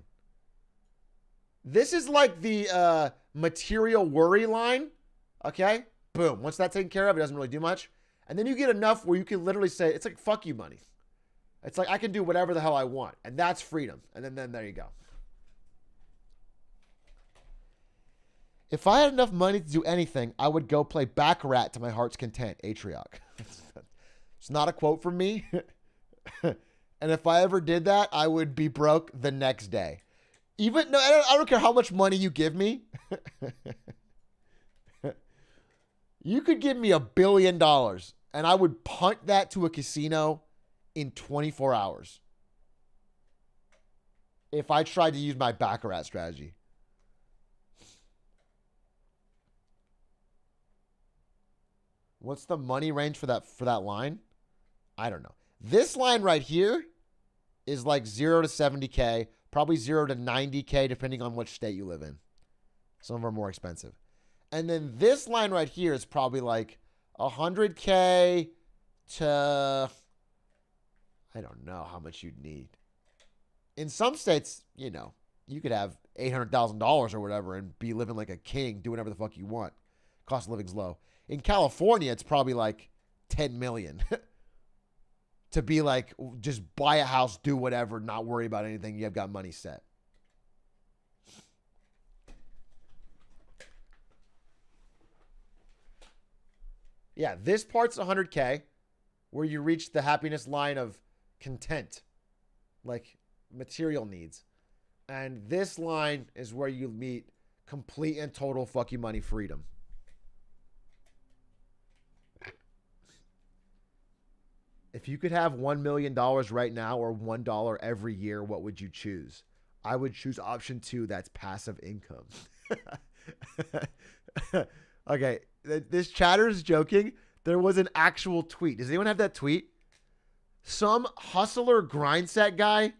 This is like the material worry line. Okay? Boom. Once that's taken care of, it doesn't really do much. And then you get enough where you can literally say, it's like, fuck you money. It's like, I can do whatever the hell I want. And that's freedom. And then there you go. If I had enough money to do anything, I would go play Baccarat to my heart's content. Atrioc. It's not a quote from me. And if I ever did that, I would be broke the next day. I don't care how much money you give me. You could give me $1 billion and I would punt that to a casino in 24 hours. If I tried to use my Baccarat strategy. What's the money range for that line? I don't know. This line right here is like 0 to 70K, probably 0 to 90K, depending on which state you live in. Some of them are more expensive. And then this line right here is probably like 100K to, I don't know how much you'd need. In some states, you know, you could have $800,000 or whatever and be living like a king, do whatever the fuck you want. Cost of living's low. In California, it's probably like 10 million to be like, just buy a house, do whatever, not worry about anything. You've got money set. Yeah, this part's 100K, where you reach the happiness line of content, like material needs. And this line is where you meet complete and total fuck you money freedom. If you could have $1 million right now or $1 every year, what would you choose? I would choose option 2. That's passive income. Okay. This chatter is joking. There was an actual tweet. Does anyone have that tweet? Some hustler grind set guy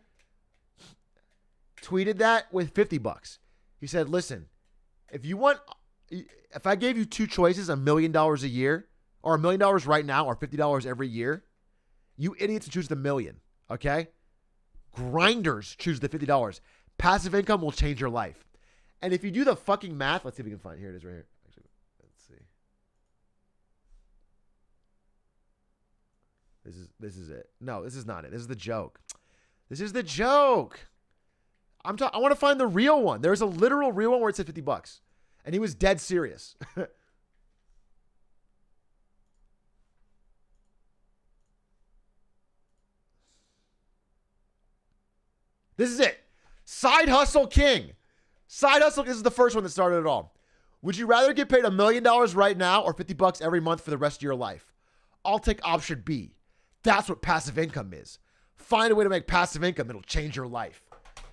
tweeted that with $50. He said, listen, if I gave you two choices, $1 million a year or $1 million right now or $50 every year, you idiots choose the million. Okay. Grinders choose the $50. Passive income will change your life. And if you do the fucking math, let's see if we can find it. Here it is right here. Actually, let's see. This is it. No, this is not it. This is the joke. This is the joke. I want to find the real one. There's a literal real one where it said $50. And he was dead serious. This is it. Side Hustle King. Side Hustle, this is the first one that started it all. Would you rather get paid $1 million right now or $50 every month for the rest of your life? I'll take option B. That's what passive income is. Find a way to make passive income. It'll change your life.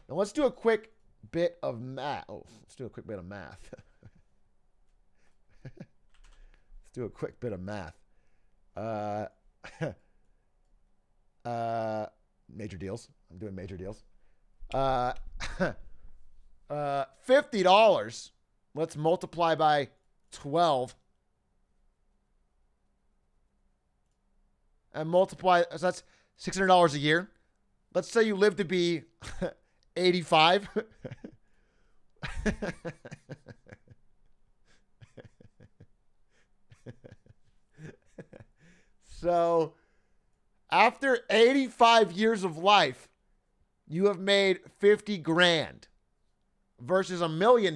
Now let's do a quick bit of math. Let's do a quick bit of math. Major deals. I'm doing major deals. $50. Let's multiply by 12. And multiply, so that's $600 a year. Let's say you live to be 85. So after 85 years of life, you have made 50 grand versus $1 million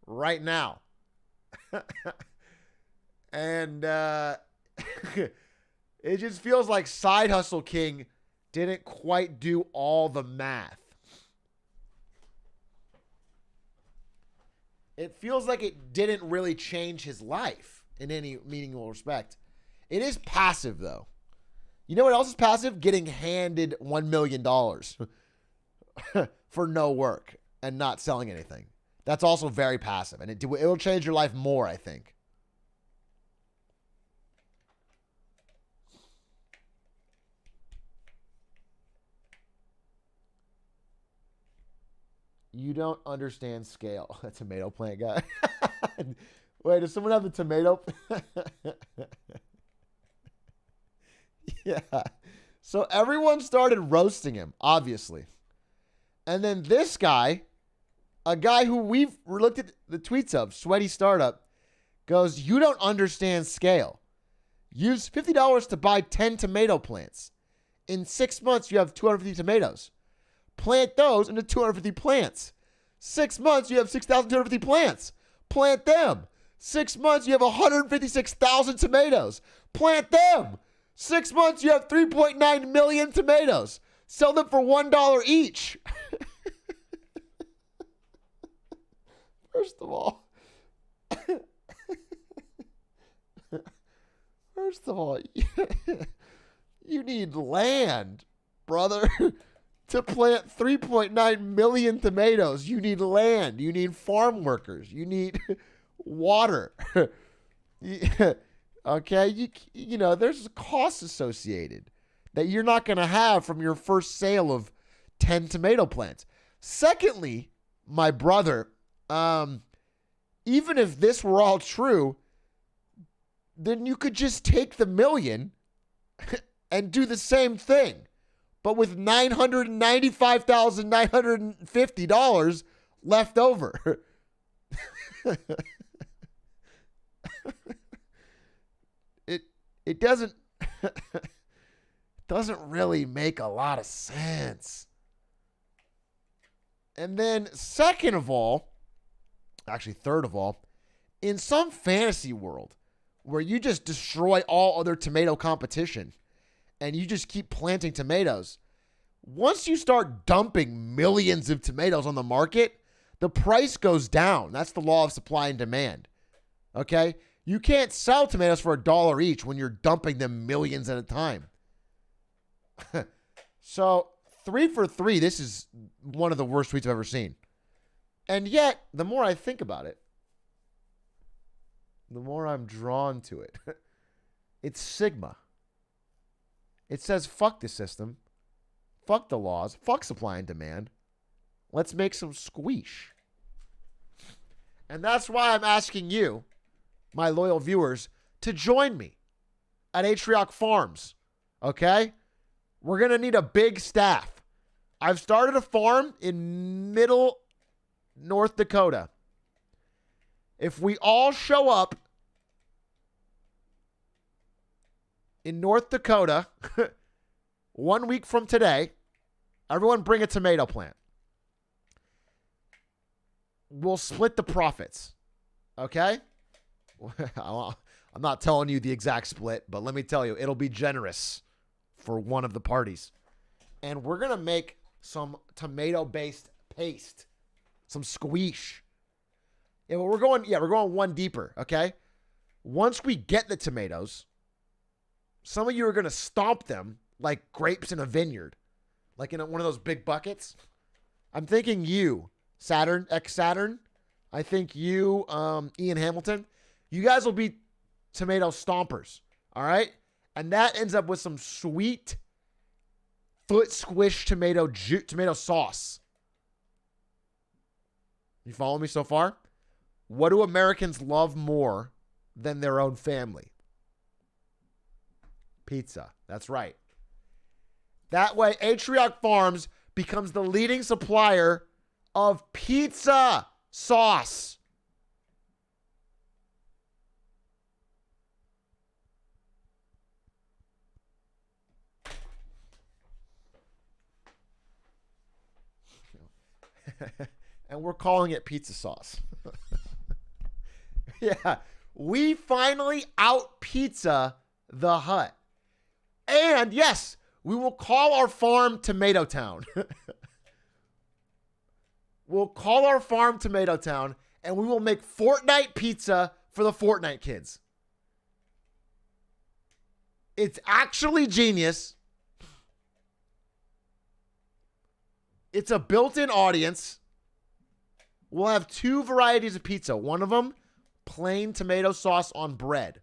right now. And it just feels like Side Hustle King didn't quite do all the math. It feels like it didn't really change his life in any meaningful respect. It is passive, though. You know what else is passive? Getting handed $1 million for no work and not selling anything. That's also very passive, and it'll change your life more, I think. You don't understand scale. A tomato plant guy. Wait, does someone have a tomato? Yeah. So everyone started roasting him, obviously. And then this guy, a guy who we've looked at the tweets of, Sweaty Startup, goes, you don't understand scale. Use $50 to buy 10 tomato plants. In 6 months, you have 250 tomatoes. Plant those into 250 plants. 6 months, you have 6,250 plants. Plant them. 6 months, you have 156,000 tomatoes. Plant them. 6 months, you have 3.9 million tomatoes. Sell them for $1 each. First of all, you need land, brother. To plant 3.9 million tomatoes, you need land. You need farm workers. You need water. Okay, you know, there's costs associated that you're not going to have from your first sale of 10 tomato plants. Secondly, my brother, even if this were all true, then you could just take the million and do the same thing, but with $995,950 left over. It doesn't really make a lot of sense. And then second of all, actually third of all, in some fantasy world where you just destroy all other tomato competition and you just keep planting tomatoes, once you start dumping millions of tomatoes on the market, the price goes down. That's the law of supply and demand. Okay? You can't sell tomatoes for $1 each when you're dumping them millions at a time. So 3 for 3, this is one of the worst tweets I've ever seen. And yet, the more I think about it, the more I'm drawn to it. It's Sigma. It says, fuck the system. Fuck the laws. Fuck supply and demand. Let's make some squeesh. And that's why I'm asking you, my loyal viewers, to join me at Atrioc Farms. Okay? We're going to need a big staff. I've started a farm in middle North Dakota. If we all show up in North Dakota 1 week from today, everyone bring a tomato plant. We'll split the profits. Okay? I'm not telling you the exact split, but let me tell you, it'll be generous for one of the parties. And we're going to make some tomato-based paste. Some squeesh. Yeah, well, we're going one deeper, okay? Once we get the tomatoes, some of you are going to stomp them like grapes in a vineyard. Like in one of those big buckets. I'm thinking you, Saturn, ex-Saturn. I think you, Ian Hamilton. You guys will be tomato stompers, all right? And that ends up with some sweet foot squish tomato sauce. You follow me so far? What do Americans love more than their own family? Pizza. That's right. That way, Atrioc Farms becomes the leading supplier of pizza sauce. And we're calling it pizza sauce. Yeah. We finally out pizza the Hut. And yes, we will call our farm Tomato Town. We'll call our farm Tomato Town, and we will make Fortnite pizza for the Fortnite kids. It's actually genius. It's a built-in audience. We'll have 2 varieties of pizza. One of them, plain tomato sauce on bread.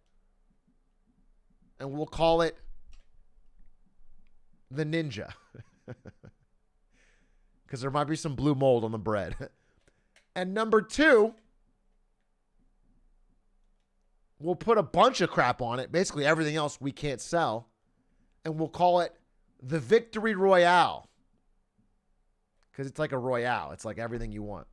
And we'll call it the Ninja. Because there might be some blue mold on the bread. And number 2, we'll put a bunch of crap on it. Basically everything else we can't sell. And we'll call it the Victory Royale. Because it's like a Royale. It's like everything you want.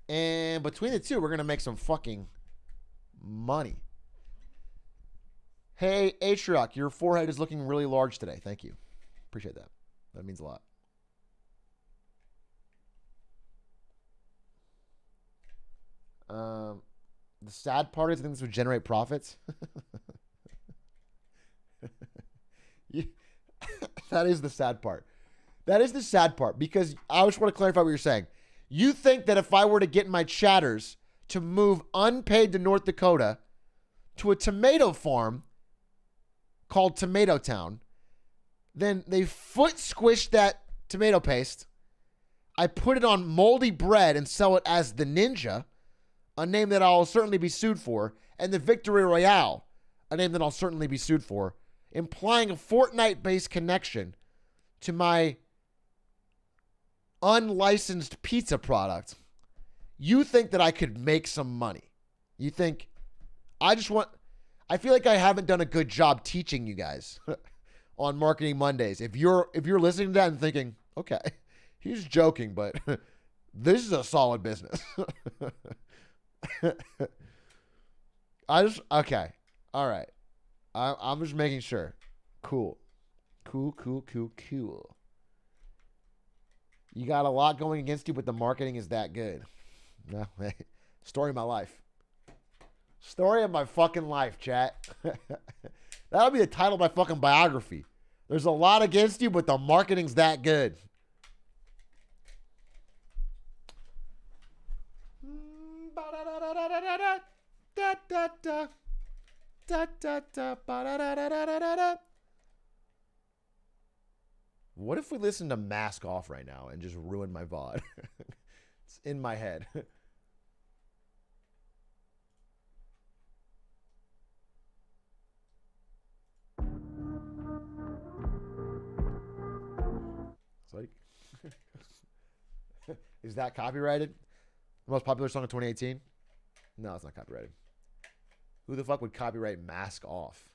And between the two, we're going to make some fucking money. Hey, Atrioc, your forehead is looking really large today. Thank you. Appreciate that. That means a lot. The sad part is I think this would generate profits. Yeah. That is the sad part. That is the sad part because I just want to clarify what you're saying. You think that if I were to get my chatters to move unpaid to North Dakota to a tomato farm called Tomato Town, then they foot squish that tomato paste. I put it on moldy bread and sell it as the Ninja, a name that I'll certainly be sued for, and the Victory Royale, a name that I'll certainly be sued for, implying a Fortnite-based connection to my unlicensed pizza product. You think that I could make some money. You think I feel like I haven't done a good job teaching you guys on Marketing Mondays. If you're listening to that and thinking, okay, he's joking, but this is a solid business. Okay. All right. I'm just making sure. Cool. You got a lot going against you, but the marketing is that good. No, hey, story of my life. Story of my fucking life, chat. That'll be the title of my fucking biography. There's a lot against you, but the marketing's that good. What if we listen to Mask Off right now and just ruin my VOD? It's in my head. It's like, is that copyrighted? The most popular song of 2018? No, it's not copyrighted. Who the fuck would copyright Mask Off?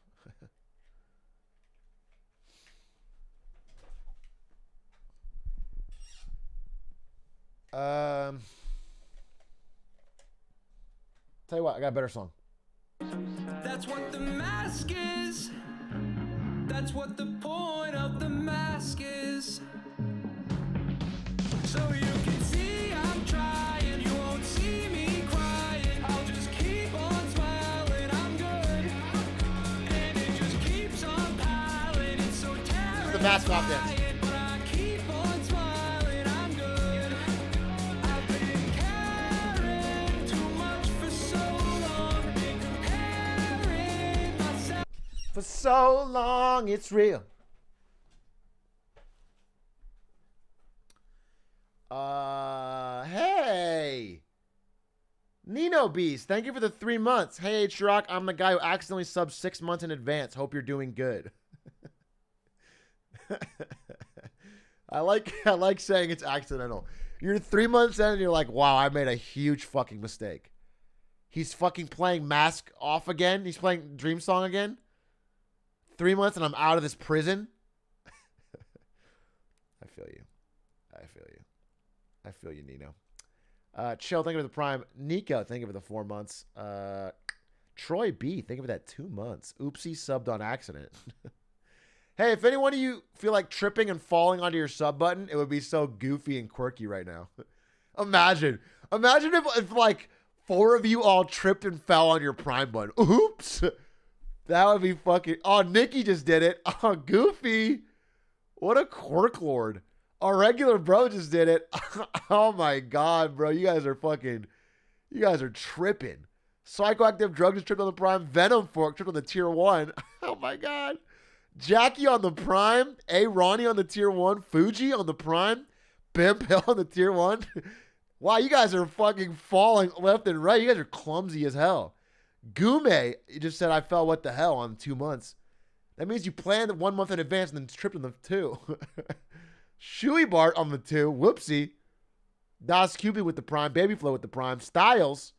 Tell you what, I got a better song. That's what the mask is. That's what the point of the mask is. So you can see I'm trying. You won't see me crying. I'll just keep on smiling. I'm good. And it just keeps on piling. It's so terrible. The Mask Off dance. For so long, it's real. Hey. Nino Beast, thank you for the 3 months. Hey, Atrioc, I'm the guy who accidentally subbed 6 months in advance. Hope you're doing good. I like saying it's accidental. You're 3 months in and you're like, wow, I made a huge fucking mistake. He's fucking playing Mask Off again. He's playing Dream Song again. 3 months and I'm out of this prison. I feel you. I feel you, Nino. Chill, thank you for the Prime. Nico, thank you for the 4 months. Troy B, thank you for that 2 months. Oopsie, subbed on accident. Hey, if any one of you feel like tripping and falling onto your sub button, it would be so goofy and quirky right now. Imagine if like 4 of you all tripped and fell on your Prime button. Oops. That would be fucking... Oh, Nikki just did it. Oh, Goofy. What a quirk lord. Our regular bro just did it. Oh, my God, bro. You guys are fucking... You guys are tripping. Psychoactive Drug just tripped on the Prime. Venom Fork tripped on the Tier 1. Oh, my God. Jackie on the Prime. A. Ronnie on the Tier 1. Fuji on the Prime. Bimp Hill on the Tier 1. Wow, you guys are fucking falling left and right. You guys are clumsy as hell. Gume, you just said I fell what the hell on 2 months. That means you planned 1 month in advance and then tripped on the 2. Shuey Bart on the 2. Whoopsie. Das Cupid with the Prime. Babyflow with the Prime. Styles.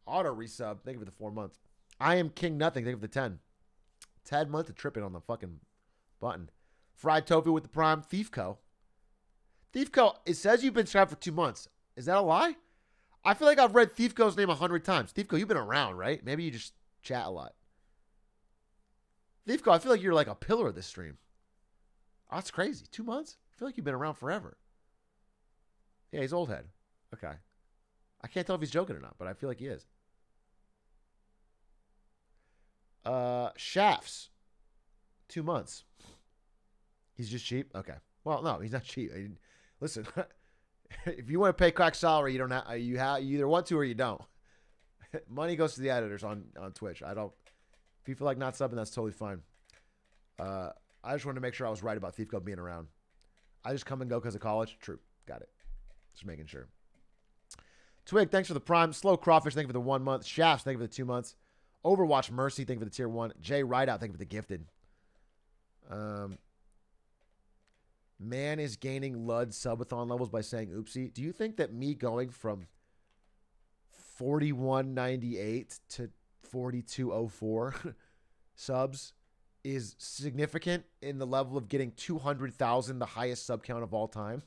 Auto resub. Thank you for the 4 months. I am King Nothing. Thank you for the 10. 10 months of tripping on the fucking button. Fried Tofu with the Prime. Thiefco. Thiefco, it says you've been subscribed for 2 months. Is that a lie? I feel like I've read Thiefco's name 100 times. Thiefco, you've been around, right? Maybe you just chat a lot. Thiefco, I feel like you're like a pillar of this stream. Oh, that's crazy. 2 months? I feel like you've been around forever. Yeah, he's old head. Okay. I can't tell if he's joking or not, but I feel like he is. Shafts. 2 months. He's just cheap? Okay. Well, no, he's not cheap. Listen, if you want to pay crack salary, you don't have. You either want to or you don't. Money goes to the editors on Twitch. I don't. If you feel like not subbing, that's totally fine. I just wanted to make sure I was right about Thiefco being around. I just come and go because of college. True. Got it. Just making sure. Twig, thanks for the prime. Slow Crawfish, thank you for the 1 month. Shafts, thank you for the 2 months. Overwatch Mercy, thank you for the tier 1. Jay Rideout, thank you for the gifted. Man is gaining Lud subathon levels by saying oopsie. Do you think that me going from 4198 to 4204 subs is significant in the level of getting 200,000, the highest sub count of all time?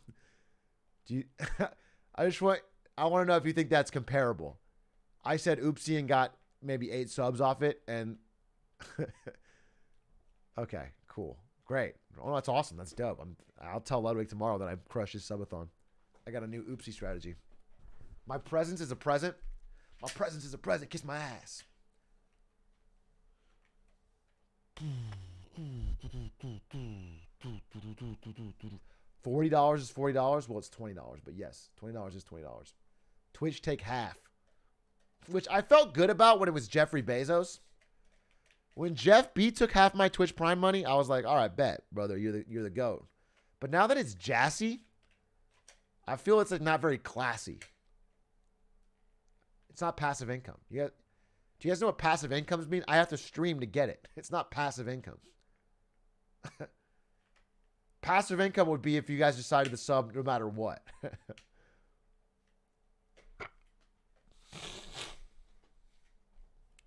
Do you? I want to know if you think that's comparable. I said oopsie and got maybe 8 subs off it, and okay, cool, great. Oh, that's awesome. That's dope. I'll tell Ludwig tomorrow that I crushed his subathon. I got a new oopsie strategy. My presence is a present. My presence is a present. Kiss my ass. $40 is $40. Well, it's $20, but yes, $20 is $20. Twitch take half, which I felt good about when it was Jeffrey Bezos. When Jeff B took half my Twitch Prime money, I was like, all right, bet, brother, you're the GOAT. But now that it's Jassy, I feel it's like not very classy. It's not passive income. Do you guys know what passive incomes mean? I have to stream to get it. It's not passive income. Passive income would be if you guys decided to sub no matter what.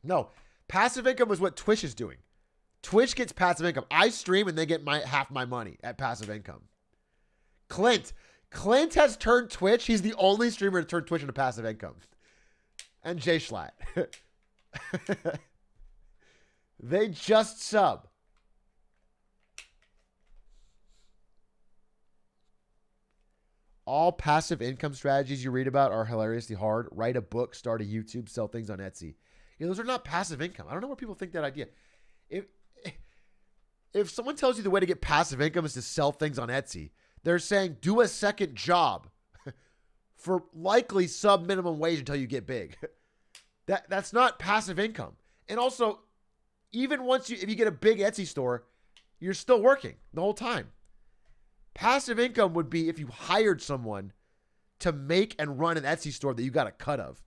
No, passive income is what Twitch is doing. Twitch gets passive income. I stream and they get half my money at passive income. Clint has turned Twitch. He's the only streamer to turn Twitch into passive income. And Jay Schlatt. They just sub. All passive income strategies you read about are hilariously hard. Write a book, start a YouTube, sell things on Etsy. Yeah, those are not passive income. I don't know where people think that idea. If someone tells you the way to get passive income is to sell things on Etsy, they're saying do a second job for likely sub minimum wage until you get big. That's not passive income. And also, even if you get a big Etsy store, you're still working the whole time. Passive income would be if you hired someone to make and run an Etsy store that you got a cut of.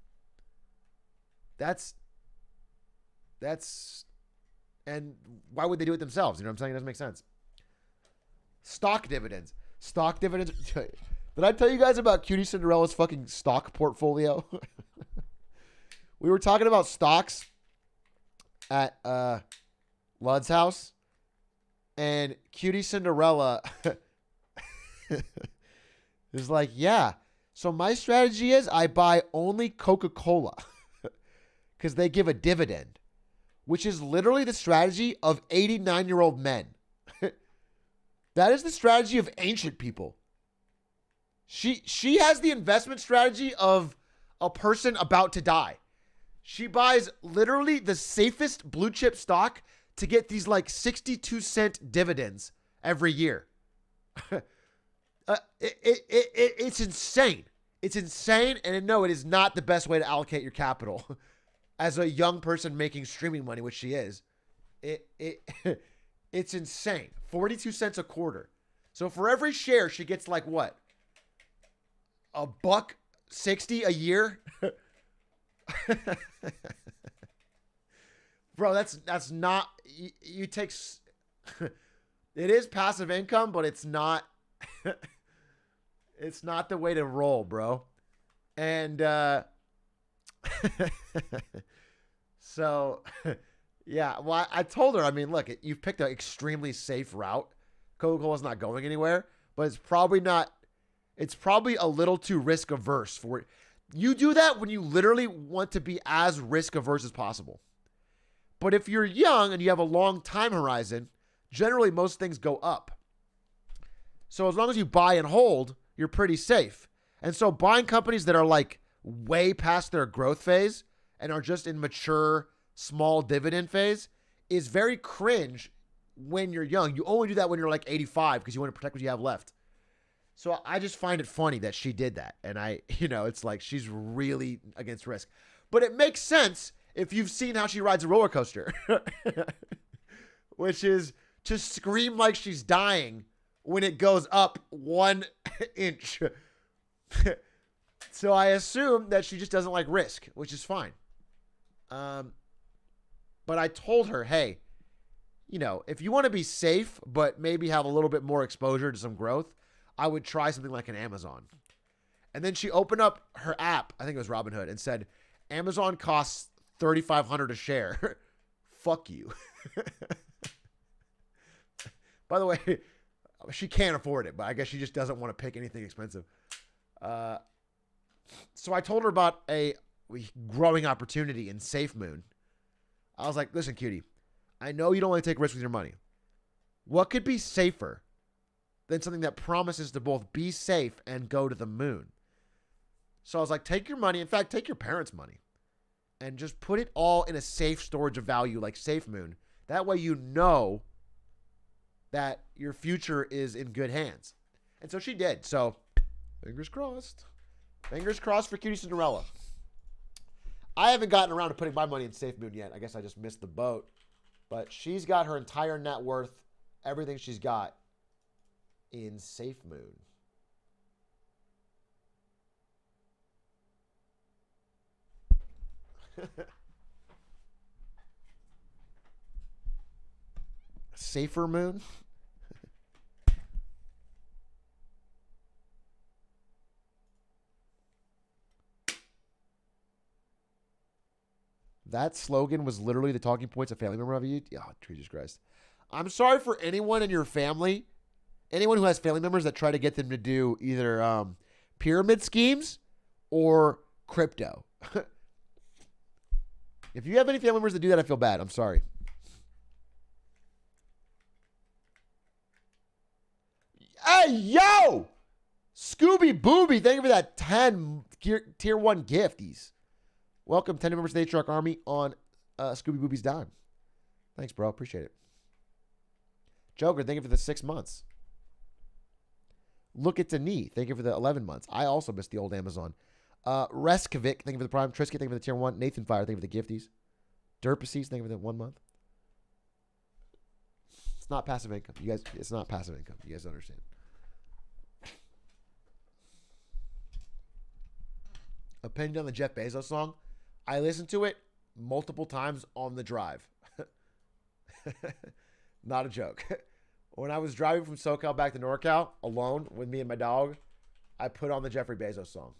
And why would they do it themselves? You know what I'm saying? It doesn't make sense. Stock dividends. Did I tell you guys about Cutie Cinderella's fucking stock portfolio? We were talking about stocks at Lud's house, and Cutie Cinderella is like, yeah, so my strategy is I buy only Coca-Cola because they give a dividend, which is literally the strategy of 89-year-old men. That is the strategy of ancient people. She has the investment strategy of a person about to die. She buys literally the safest blue chip stock to get these like 62-cent dividends every year. It's insane. It's insane. And no, it is not the best way to allocate your capital as a young person making streaming money, which she is. It's insane. 42 cents a quarter. So for every share, she gets like what? $1.60 a year? Bro, that's not, you take, it is passive income, but it's not, it's not the way to roll, bro. And, so yeah, well, I told her, I mean, look, you've picked an extremely safe route. Coca-Cola's not going anywhere, but it's probably a little too risk averse for it. You do that when you literally want to be as risk averse as possible. But if you're young and you have a long time horizon, generally most things go up. So as long as you buy and hold, you're pretty safe. And so buying companies that are like way past their growth phase and are just in mature, small dividend phase is very cringe when you're young. You only do that when you're like 85 because you want to protect what you have left. So I just find it funny that she did that. And it's like she's really against risk. But it makes sense if you've seen how she rides a roller coaster, which is to scream like she's dying when it goes up 1 inch So I assume that she just doesn't like risk, which is fine. But I told her, hey, you know, if you want to be safe, but maybe have a little bit more exposure to some growth, I would try something like an Amazon. And then she opened up her app, I think it was Robinhood, and said, Amazon costs $3,500 a share. Fuck you. By the way, she can't afford it, but I guess she just doesn't want to pick anything expensive. So I told her about a growing opportunity in SafeMoon. I was like, listen, cutie, I know you don't want to take risks with your money. What could be safer than something that promises to both be safe and go to the moon? So I was like, take your money. In fact, take your parents' money and just put it all in a safe storage of value like SafeMoon. That way you know that your future is in good hands. And so she did. So fingers crossed. Fingers crossed for Cutie Cinderella. I haven't gotten around to putting my money in SafeMoon yet. I guess I just missed the boat. But she's got her entire net worth, everything she's got, in SafeMoon. Safer Moon? That slogan was literally the talking points of family member of you. Oh, Jesus Christ. I'm sorry for anyone in your family, anyone who has family members that try to get them to do either pyramid schemes or crypto. If you have any family members that do that, I feel bad. I'm sorry. Hey, yo! Scooby Booby, thank you for that 10 tier 1 gifties. Welcome, 10 members of the Atrioc Army on Scooby Booby's dime. Thanks, bro. Appreciate it. Joker, thank you for the 6 months. Look at the knee. Thank you for the 11 months. I also missed the old Amazon. Reskovic, thank you for the prime. Trisket, thank you for the tier 1. Nathan Fire, thank you for the gifties. Derpaces, thank you for the 1 month. It's not passive income. You guys, it's not passive income. You guys don't understand. Opinion on the Jeff Bezos song. I listened to it multiple times on the drive. Not a joke. When I was driving from SoCal back to NorCal alone with me and my dog, I put on the Jeffrey Bezos song.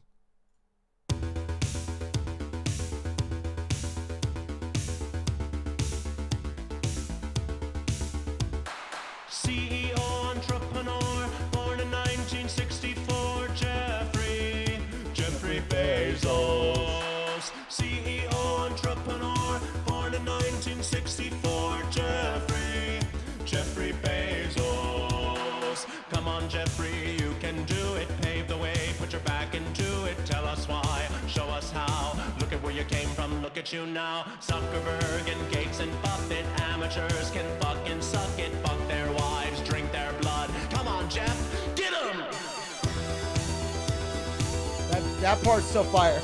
CEO, entrepreneur, born in 1964, Jeffrey Bezos. CEO, entrepreneur, born in 1964, Jeffrey Bezos. Come on, Jeffrey, you can do it. Pave the way, put your back into it. Tell us why, show us how. Look at where you came from, look at you now. Zuckerberg and Gates and Buffett, amateurs can fucking suck it. Fuck their wives, drink their blood. Come on, Jeff, get 'em! That part's so fire.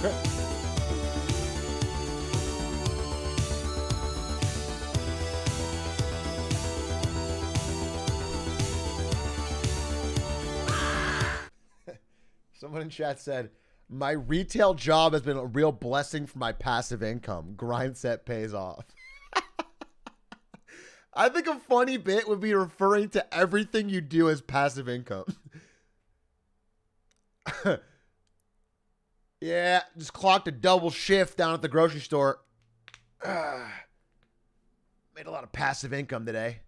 Someone in chat said, my retail job has been a real blessing for my passive income. Grind set pays off. I think a funny bit would be referring to everything you do as passive income. Yeah, just clocked a double shift down at the grocery store. Made a lot of passive income today.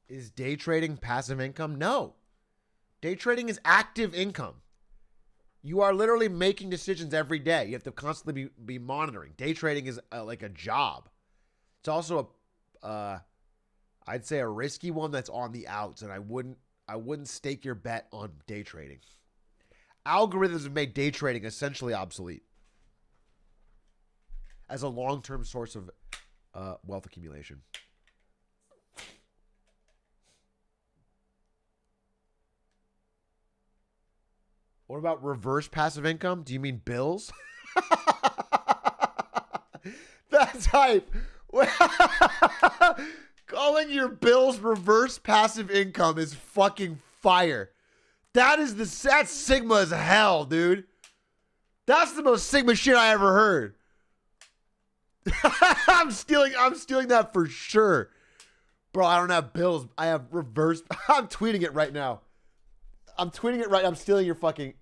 Is day trading passive income? No. Day trading is active income. You are literally making decisions every day. You have to constantly be monitoring. Day trading is like a job. It's also I'd say a risky one that's on the outs, and I wouldn't stake your bet on day trading. Algorithms have made day trading essentially obsolete as a long-term source of wealth accumulation. What about reverse passive income? Do you mean bills? That's hype. Calling your bills reverse passive income is fucking fire. That's Sigma as hell, dude. That's the most Sigma shit I ever heard. I'm stealing that for sure. Bro, I don't have bills. I have reverse. I'm tweeting it right now. I'm stealing your fucking.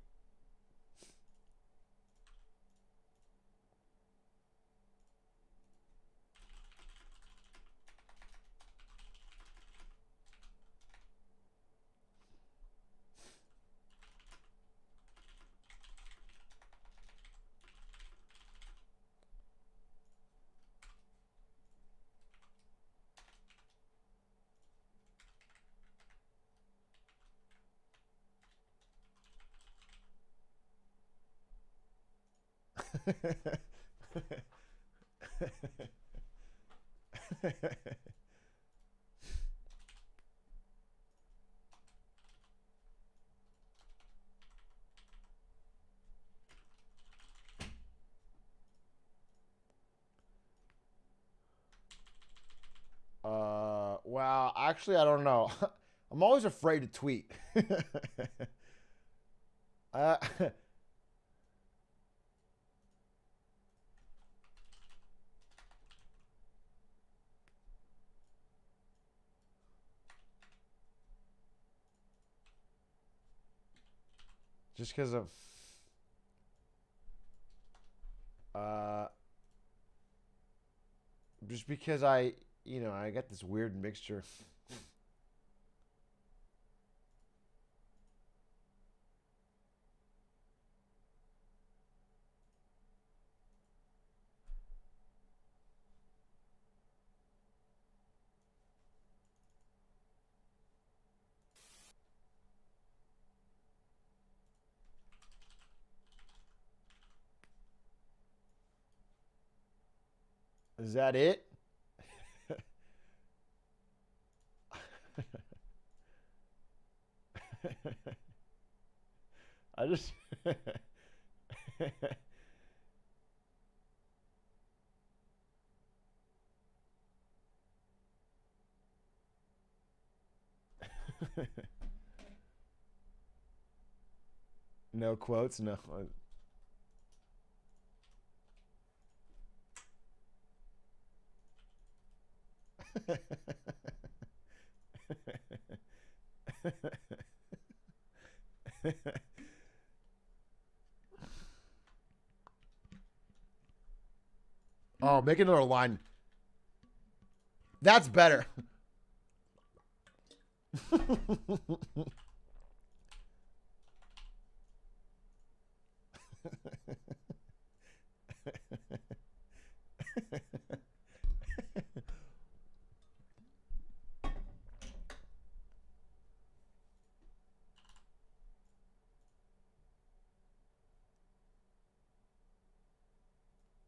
Well, actually, I don't know. I'm always afraid to tweet. uh, just because of uh, just because I got this weird mixture. Is that it? I just no quotes, no. Oh, make another line. That's better.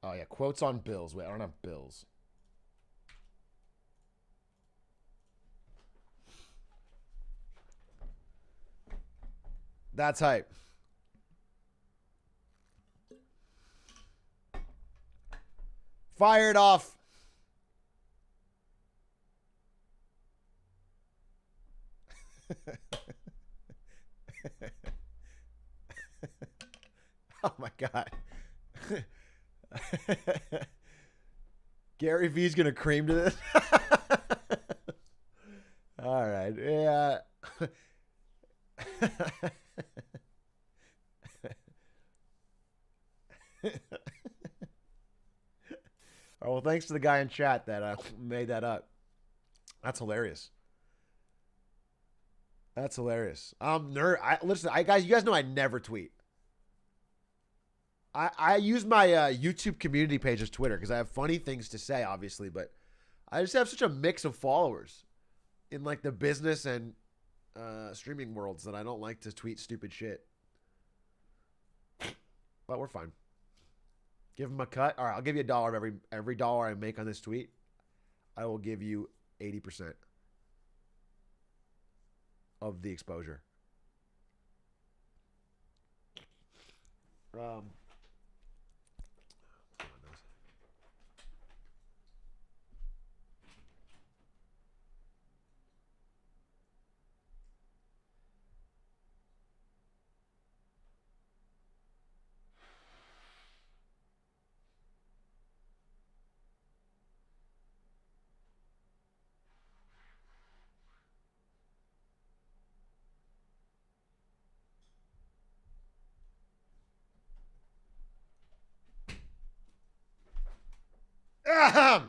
Oh yeah, quotes on bills. Wait, I don't have bills. That's hype. Fired off. Oh my god. Gary V's gonna cream to this. All right. Yeah. Oh, well, thanks to the guy in chat that made that up. That's hilarious. That's hilarious. Listen, guys, you guys know I never tweet. I use my YouTube community page as Twitter because I have funny things to say, obviously, but I just have such a mix of followers in like the business and streaming worlds that I don't like to tweet stupid shit. But we're fine. Give them a cut. All right, I'll give you $1 of every dollar I make on this tweet. I will give you 80% of the exposure. Um, ahem.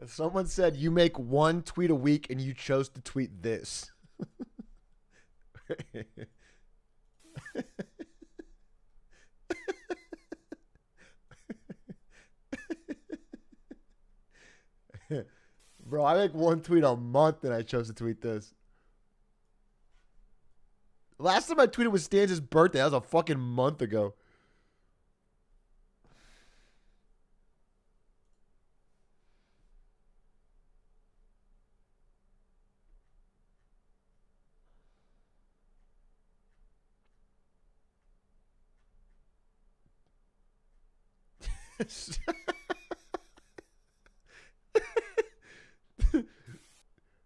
Someone said you make one tweet a week and you chose to tweet this. Bro, I make one tweet a month and I chose to tweet this. Last time I tweeted was Stan's birthday. That was a fucking month ago.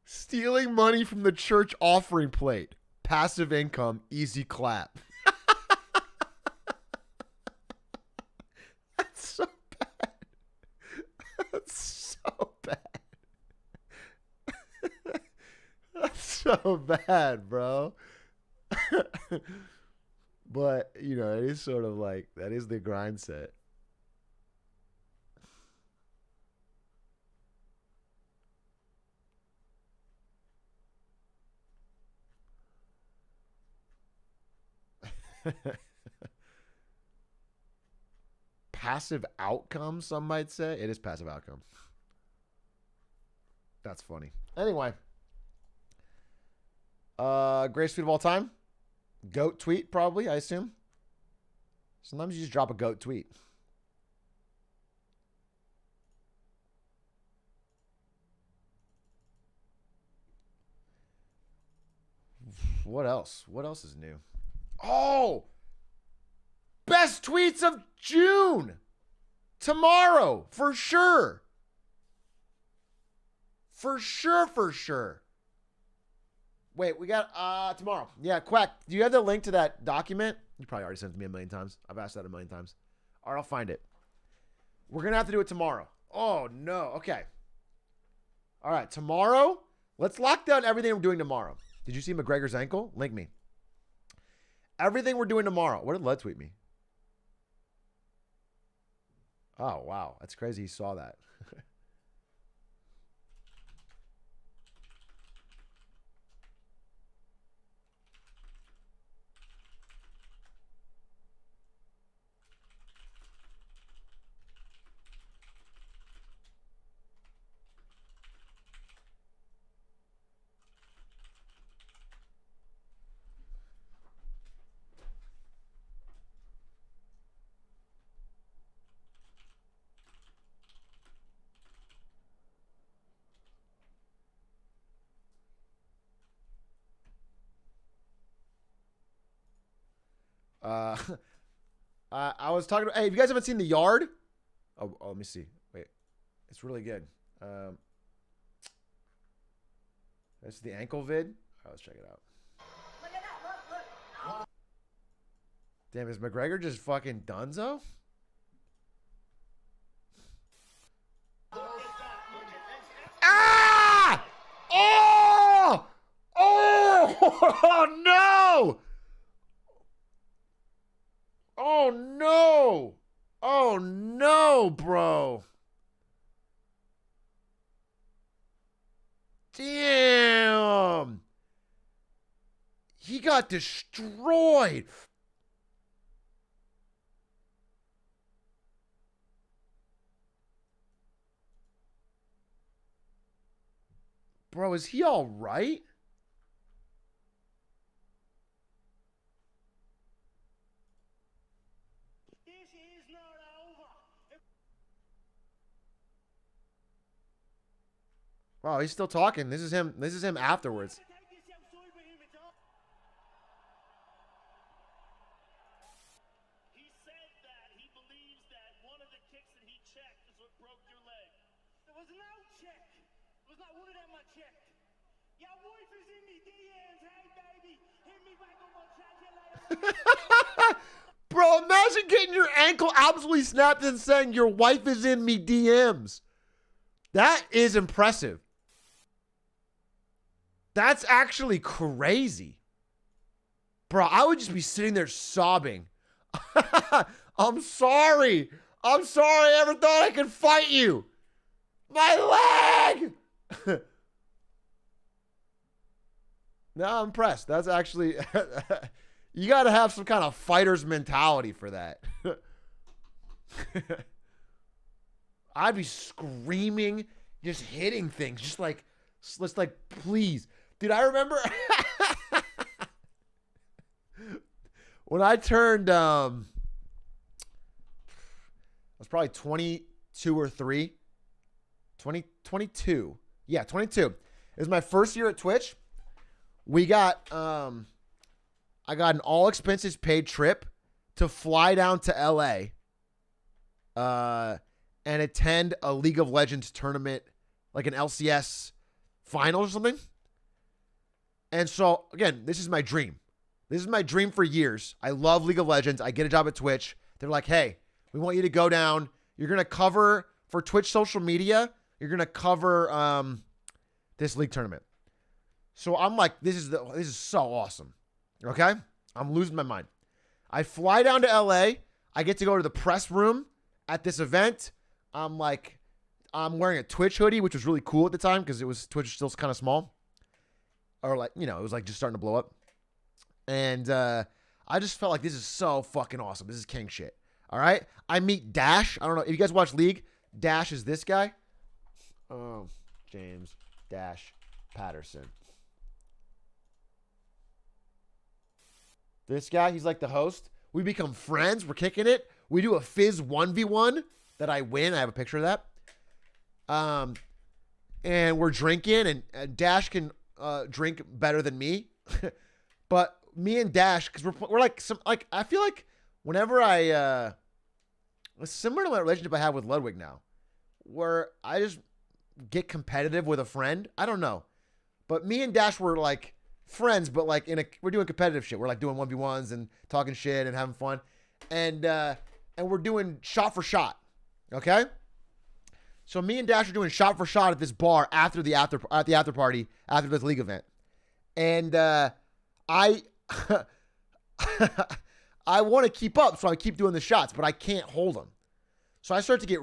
Stealing money from the church offering plate. Passive income, easy clap. That's so bad. That's so bad. That's so bad, bro. But, you know, it is sort of like, that is the grind set. Passive outcome, some might say. It is passive outcome. That's funny. Anyway. Greatest tweet of all time? Goat tweet, probably, I assume. Sometimes you just drop a goat tweet. What else? What else is new? Oh! Best tweets of June! Tomorrow, for sure. For sure, for sure. Wait, we got tomorrow. Yeah, Quack, do you have the link to that document? You probably already sent it to me a million times. I've asked that a million times. All right, I'll find it. We're going to have to do it tomorrow. Oh, no. Okay. All right, tomorrow, let's lock down everything we're doing tomorrow. Did you see McGregor's ankle? Link me. Everything we're doing tomorrow. What did Led tweet me? Oh, wow. That's crazy he saw that. Uh, I was talking. Hey, if you guys haven't seen The Yard, let me see. Wait, it's really good. This is the ankle vid. All right, let's check it out. Look at that! Look! Damn, is McGregor just fucking Dunzo? Ah! Oh! Oh! No! Oh no! Oh no, bro! Damn! He got destroyed. Bro, is he all right? Wow, he's still talking. This is him. This is him afterwards. He said that he believes that one of the kicks that he checked is what broke your leg. There was no check. There was not one of them I checked. Your wife is in me DMs. Hey, baby, hit me back on my chat later. Bro, imagine getting your ankle absolutely snapped and saying your wife is in me DMs. That is impressive. That's actually crazy. Bro, I would just be sitting there sobbing. I'm sorry. I'm sorry I ever thought I could fight you. My leg. No, I'm impressed. That's actually... You got to have some kind of fighter's mentality for that. I'd be screaming, just hitting things, just like, please. Dude, I remember when I turned, I was probably 22 or 3. 22. Yeah, 22. It was my first year at Twitch. We got, I got an all expenses paid trip to fly down to LA and attend a League of Legends tournament, like an LCS final or something. And so, again, this is my dream. This is my dream for years. I love League of Legends. I get a job at Twitch. They're like, hey, we want you to go down. You're going to cover for Twitch social media. You're going to cover this league tournament. So I'm like, this is so awesome. Okay? I'm losing my mind. I fly down to LA. I get to go to the press room at this event. I'm wearing a Twitch hoodie, which was really cool at the time because Twitch was still kind of small. Or like, it was like just starting to blow up. And I just felt like this is so fucking awesome. This is king shit. All right? I meet Dash. I don't know. If you guys watch League, Dash is this guy. Oh, James Dash Patterson. This guy, he's like the host. We become friends. We're kicking it. We do a Fizz 1v1 that I win. I have a picture of that. And we're drinking, and Dash can drink better than me. But me and Dash, because we're like I feel like whenever it's similar to my relationship I have with Ludwig now, where I just get competitive with a friend. I don't know. But me and Dash were like friends, but like we're doing competitive shit. We're like doing 1v1s and talking shit and having fun. And we're doing shot for shot. Okay? So me and Dash are doing shot for shot at this bar after the after party, after this league event. And I want to keep up, so I keep doing the shots, but I can't hold them. So I start to get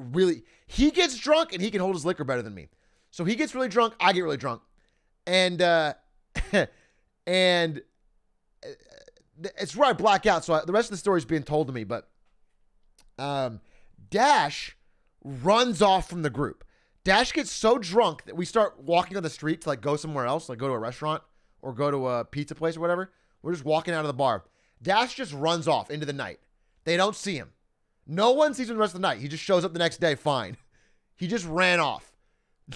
he gets drunk and he can hold his liquor better than me. So he gets really drunk, I get really drunk. And and it's where I black out. So the rest of the story is being told to me, but Dash runs off from the group. Dash gets so drunk that we start walking on the street to like go somewhere else, like go to a restaurant or go to a pizza place or whatever. We're just walking out of the bar. Dash just runs off into the night. They don't see him. No one sees him the rest of the night. He just shows up the next day fine. He just ran off.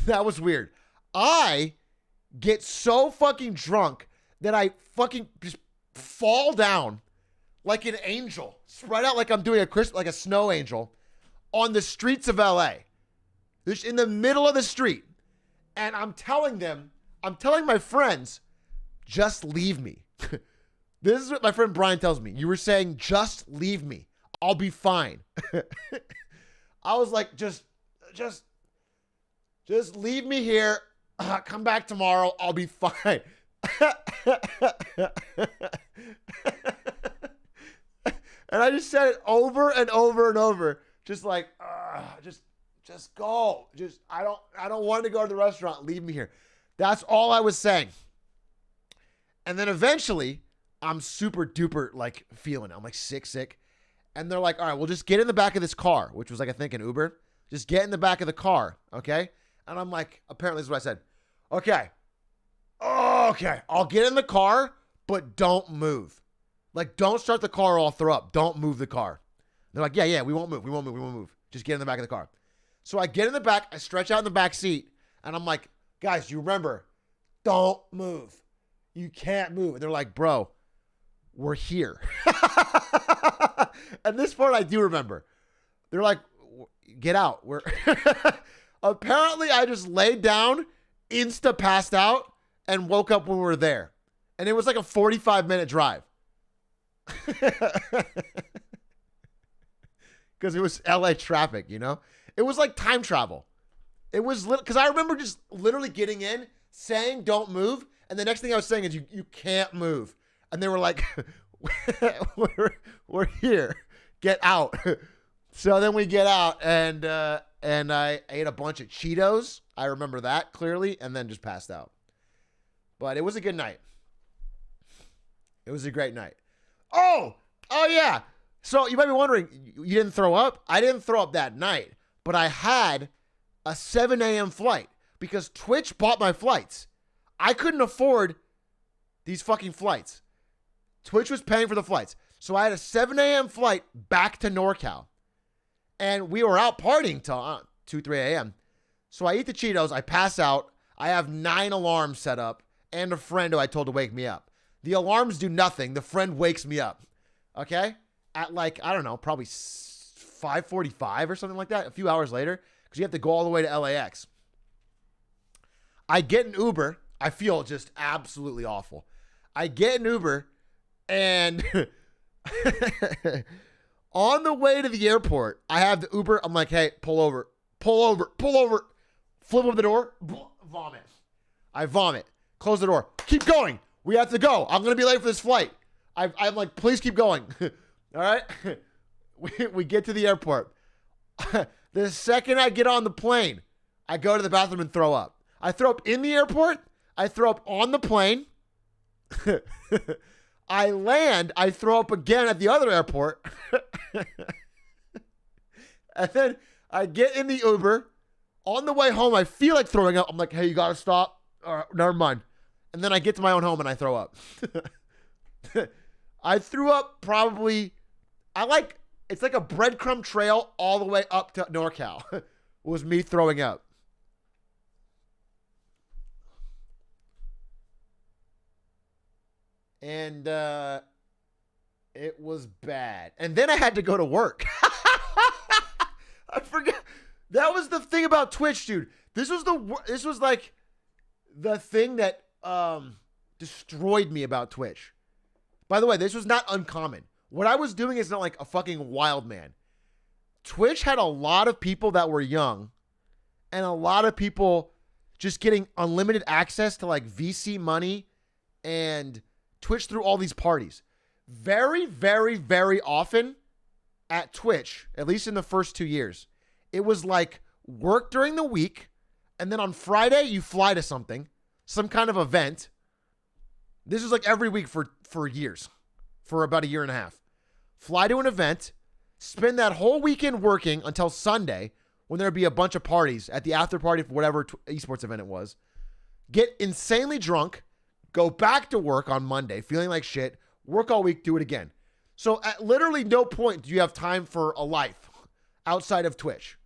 That was weird. I get so fucking drunk that I fucking just fall down like an angel, spread out like I'm doing like a snow angel on the streets of LA. Just in the middle of the street. And I'm telling my friends, just leave me. This is what my friend Brian tells me. You were saying, just leave me. I'll be fine. I was like, just leave me here. Come back tomorrow. I'll be fine. And I just said it over and over and over. Just like, just go. I don't want to go to the restaurant. Leave me here. That's all I was saying. And then eventually, I'm super duper like feeling it. I'm like sick. And they're like, all right, well, just get in the back of this car, which was like, I think an Uber. Just get in the back of the car. Okay. And I'm like, apparently this is what I said. Okay. I'll get in the car, but don't move. Like, don't start the car or I'll throw up. Don't move the car. They're like, yeah, we won't move. Just get in the back of the car. So I get in the back, I stretch out in the back seat, and I'm like guys, you remember, don't move. You can't move. And they're like, bro, we're here. And this part I do remember. They're like, get out. We're apparently I just laid down, insta passed out, and woke up when we were there. And it was like a 45-minute drive. Because it was LA traffic, you know? It was like time travel. It was because I remember just literally getting in, saying don't move, and the next thing I was saying is you can't move. And they were like, we're here. Get out. So then we get out, and I ate a bunch of Cheetos. I remember that clearly, and then just passed out. But it was a good night. It was a great night. Oh yeah. So you might be wondering, you didn't throw up? I didn't throw up that night, but I had a 7 a.m. flight because Twitch bought my flights. I couldn't afford these fucking flights. Twitch was paying for the flights. So I had a 7 a.m. flight back to NorCal. And we were out partying till 2, 3 a.m. So I eat the Cheetos. I pass out. I have 9 alarms set up and a friend who I told to wake me up. The alarms do nothing. The friend wakes me up. Okay? At like, I don't know, probably 5:45 or something like that. A few hours later. Because you have to go all the way to LAX. I get an Uber. I feel just absolutely awful. I get an Uber and on the way to the airport, I have the Uber. I'm like, hey, pull over. Flip open the door. Vomit. I vomit. Close the door. Keep going. We have to go. I'm going to be late for this flight. I'm like, please keep going. All right. We get to the airport. The second I get on the plane, I go to the bathroom and throw up. I throw up in the airport. I throw up on the plane. I land. I throw up again at the other airport. And then I get in the Uber. On the way home, I feel like throwing up. I'm like, hey, you got to stop. All right, never mind. And then I get to my own home and I throw up. I threw up probably, it's like a breadcrumb trail all the way up to NorCal. Was me throwing up. And it was bad. And then I had to go to work. I forgot. That was the thing about Twitch, dude. This was like the thing that destroyed me about Twitch. By the way, this was not uncommon. What I was doing is not like a fucking wild man. Twitch had a lot of people that were young and a lot of people just getting unlimited access to like VC money and Twitch through all these parties. Very, very, very often at Twitch, at least in the first 2 years, it was like work during the week and then on Friday you fly to something, some kind of event. This was like every week for years, for about 1.5 years. Fly to an event, spend that whole weekend working until Sunday when there'd be a bunch of parties at the after party for whatever esports event it was. Get insanely drunk, go back to work on Monday feeling like shit, work all week, do it again. So at literally no point do you have time for a life outside of Twitch,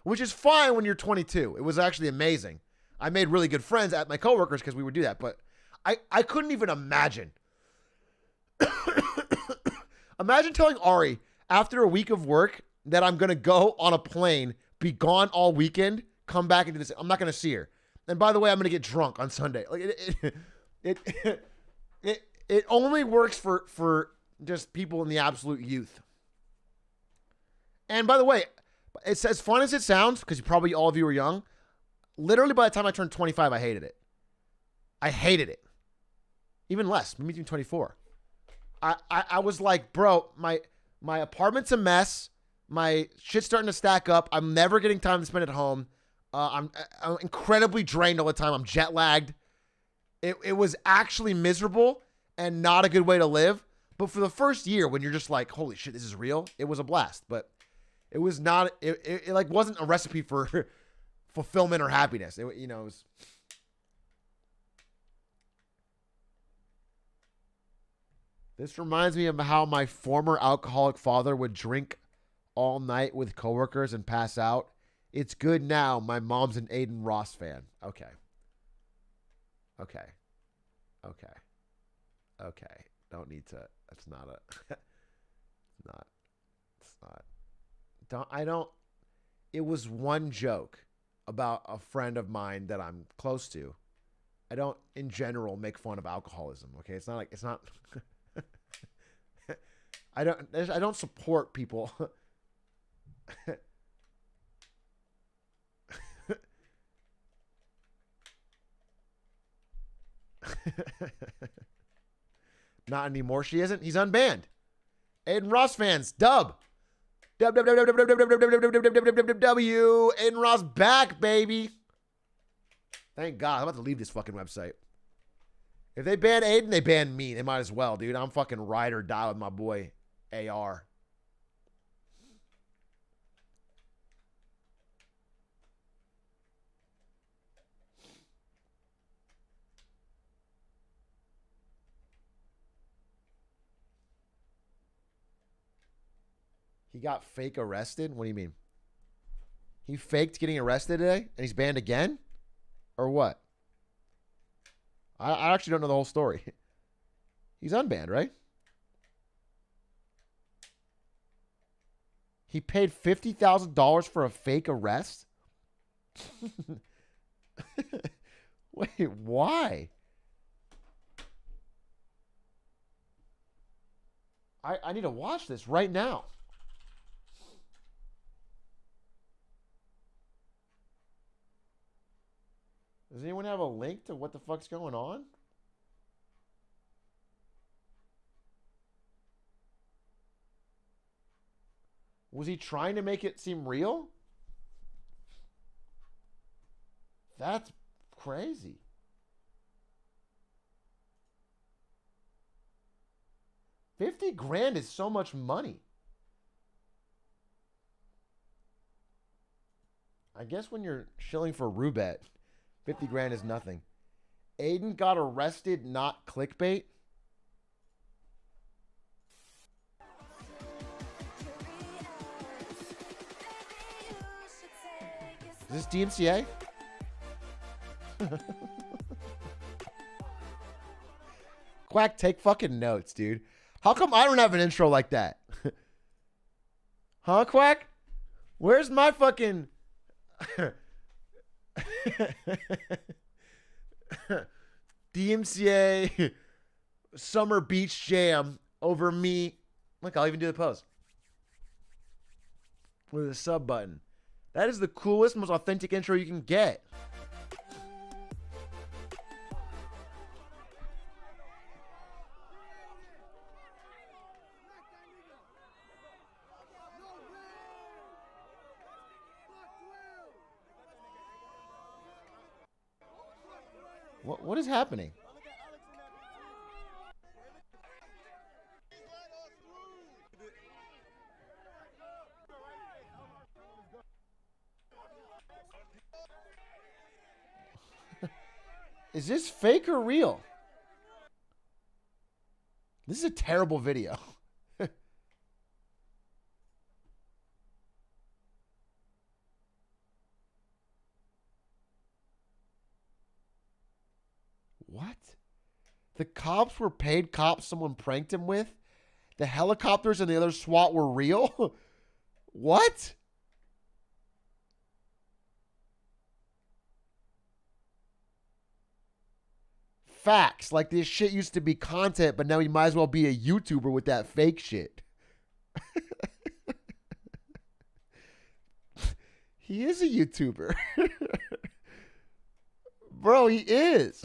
which is fine when you're 22. It was actually amazing. I made really good friends at my coworkers because we would do that, but I couldn't even imagine. Imagine telling Ari after a week of work that I'm going to go on a plane, be gone all weekend, come back and do this. I'm not going to see her. And by the way, I'm going to get drunk on Sunday. Like it only works for just people in the absolute youth. And by the way, it's as fun as it sounds, because probably all of you were young. Literally by the time I turned 25, I hated it. I hated it. Even less, maybe even 24. I was like, bro, my apartment's a mess. My shit's starting to stack up. I'm never getting time to spend at home. I'm incredibly drained all the time. I'm jet lagged. It was actually miserable and not a good way to live. But for the first year, when you're just like, holy shit, this is real, it was a blast. But it was not, it like wasn't a recipe for fulfillment or happiness. It was. This reminds me of how my former alcoholic father would drink all night with coworkers and pass out It's good now. My mom's an Aiden Ross fan. Okay. Okay. Okay. Okay. Don't need to. That's not a. not. It's not. I don't. It was one joke about a friend of mine that I'm close to. I don't, in general, make fun of alcoholism. Okay, it's not like it's not. I don't support people. Not anymore. She isn't. He's unbanned. Aiden Ross fans, dub. Aiden Ross back, baby. Thank God. I'm about to leave this fucking website. If they ban Aiden, they ban me. They might as well, dude. I'm fucking ride or die with my boy AR. He got fake arrested? What do you mean? He faked getting arrested today and he's banned again? Or what? I actually don't know the whole story. He's unbanned, right? He paid $50,000 for a fake arrest? Wait, why? I need to watch this right now. Does anyone have a link to what the fuck's going on? Was he trying to make it seem real? That's crazy. $50,000 is so much money. I guess when you're shilling for Rubet, $50,000 is nothing. Aiden got arrested, not clickbait. Is this DMCA? Quack, take fucking notes, dude. How come I don't have an intro like that? Huh, Quack? Where's my fucking... DMCA Summer Beach Jam over me. Look, I'll even do the pose with a sub button. That is the coolest, most authentic intro you can get. What is happening? Is this fake or real? This is a terrible video. What? The cops were paid cops someone pranked him with? The helicopters and the other SWAT were real? What? Facts. Like, this shit used to be content, but now he might as well be a YouTuber with that fake shit. He is a YouTuber. Bro, he is.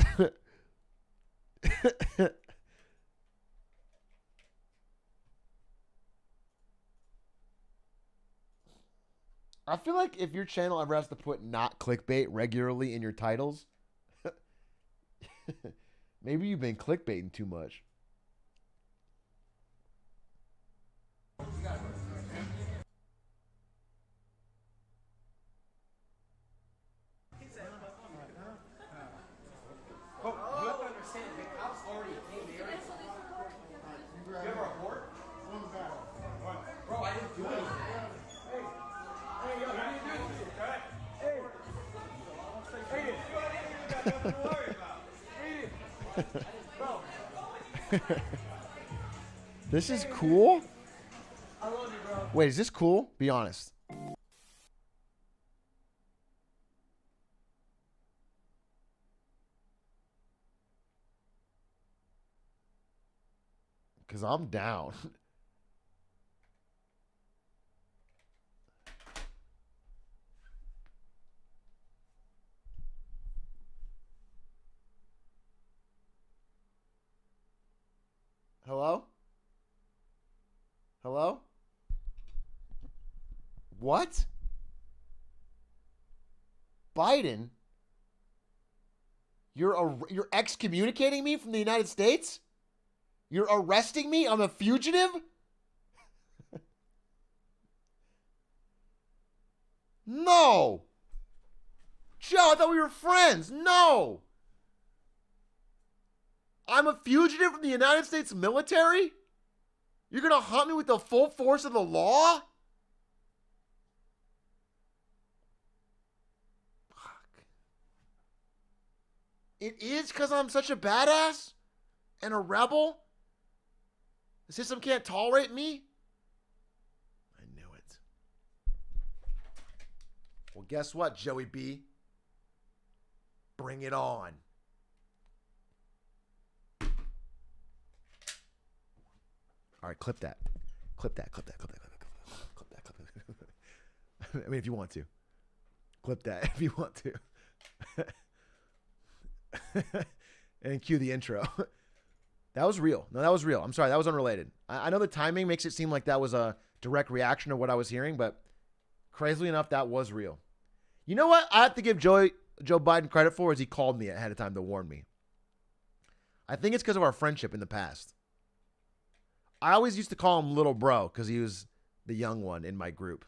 I feel like if your channel ever has to put not clickbait regularly in your titles, maybe you've been clickbaiting too much. nothing to worry about. This is cool? I love you, bro. Wait, is this cool? Be honest. Because I'm down. Hello? Hello? What? Biden? You're excommunicating me from the United States? You're arresting me? I'm a fugitive? No. Joe, I thought we were friends. No. I'm a fugitive from the United States military? You're going to hunt me with the full force of the law? Fuck. It is because I'm such a badass and a rebel? The system can't tolerate me? I knew it. Well, guess what, Joey B? Bring it on. All right, clip that. Clip that. I mean, if you want to. Clip that if you want to. And cue the intro. That was real. No, that was real. I'm sorry. That was unrelated. I know the timing makes it seem like that was a direct reaction to what I was hearing, but crazily enough, that was real. You know what I have to give Joe Biden credit for is he called me ahead of time to warn me. I think it's because of our friendship in the past. I always used to call him little bro because he was the young one in my group.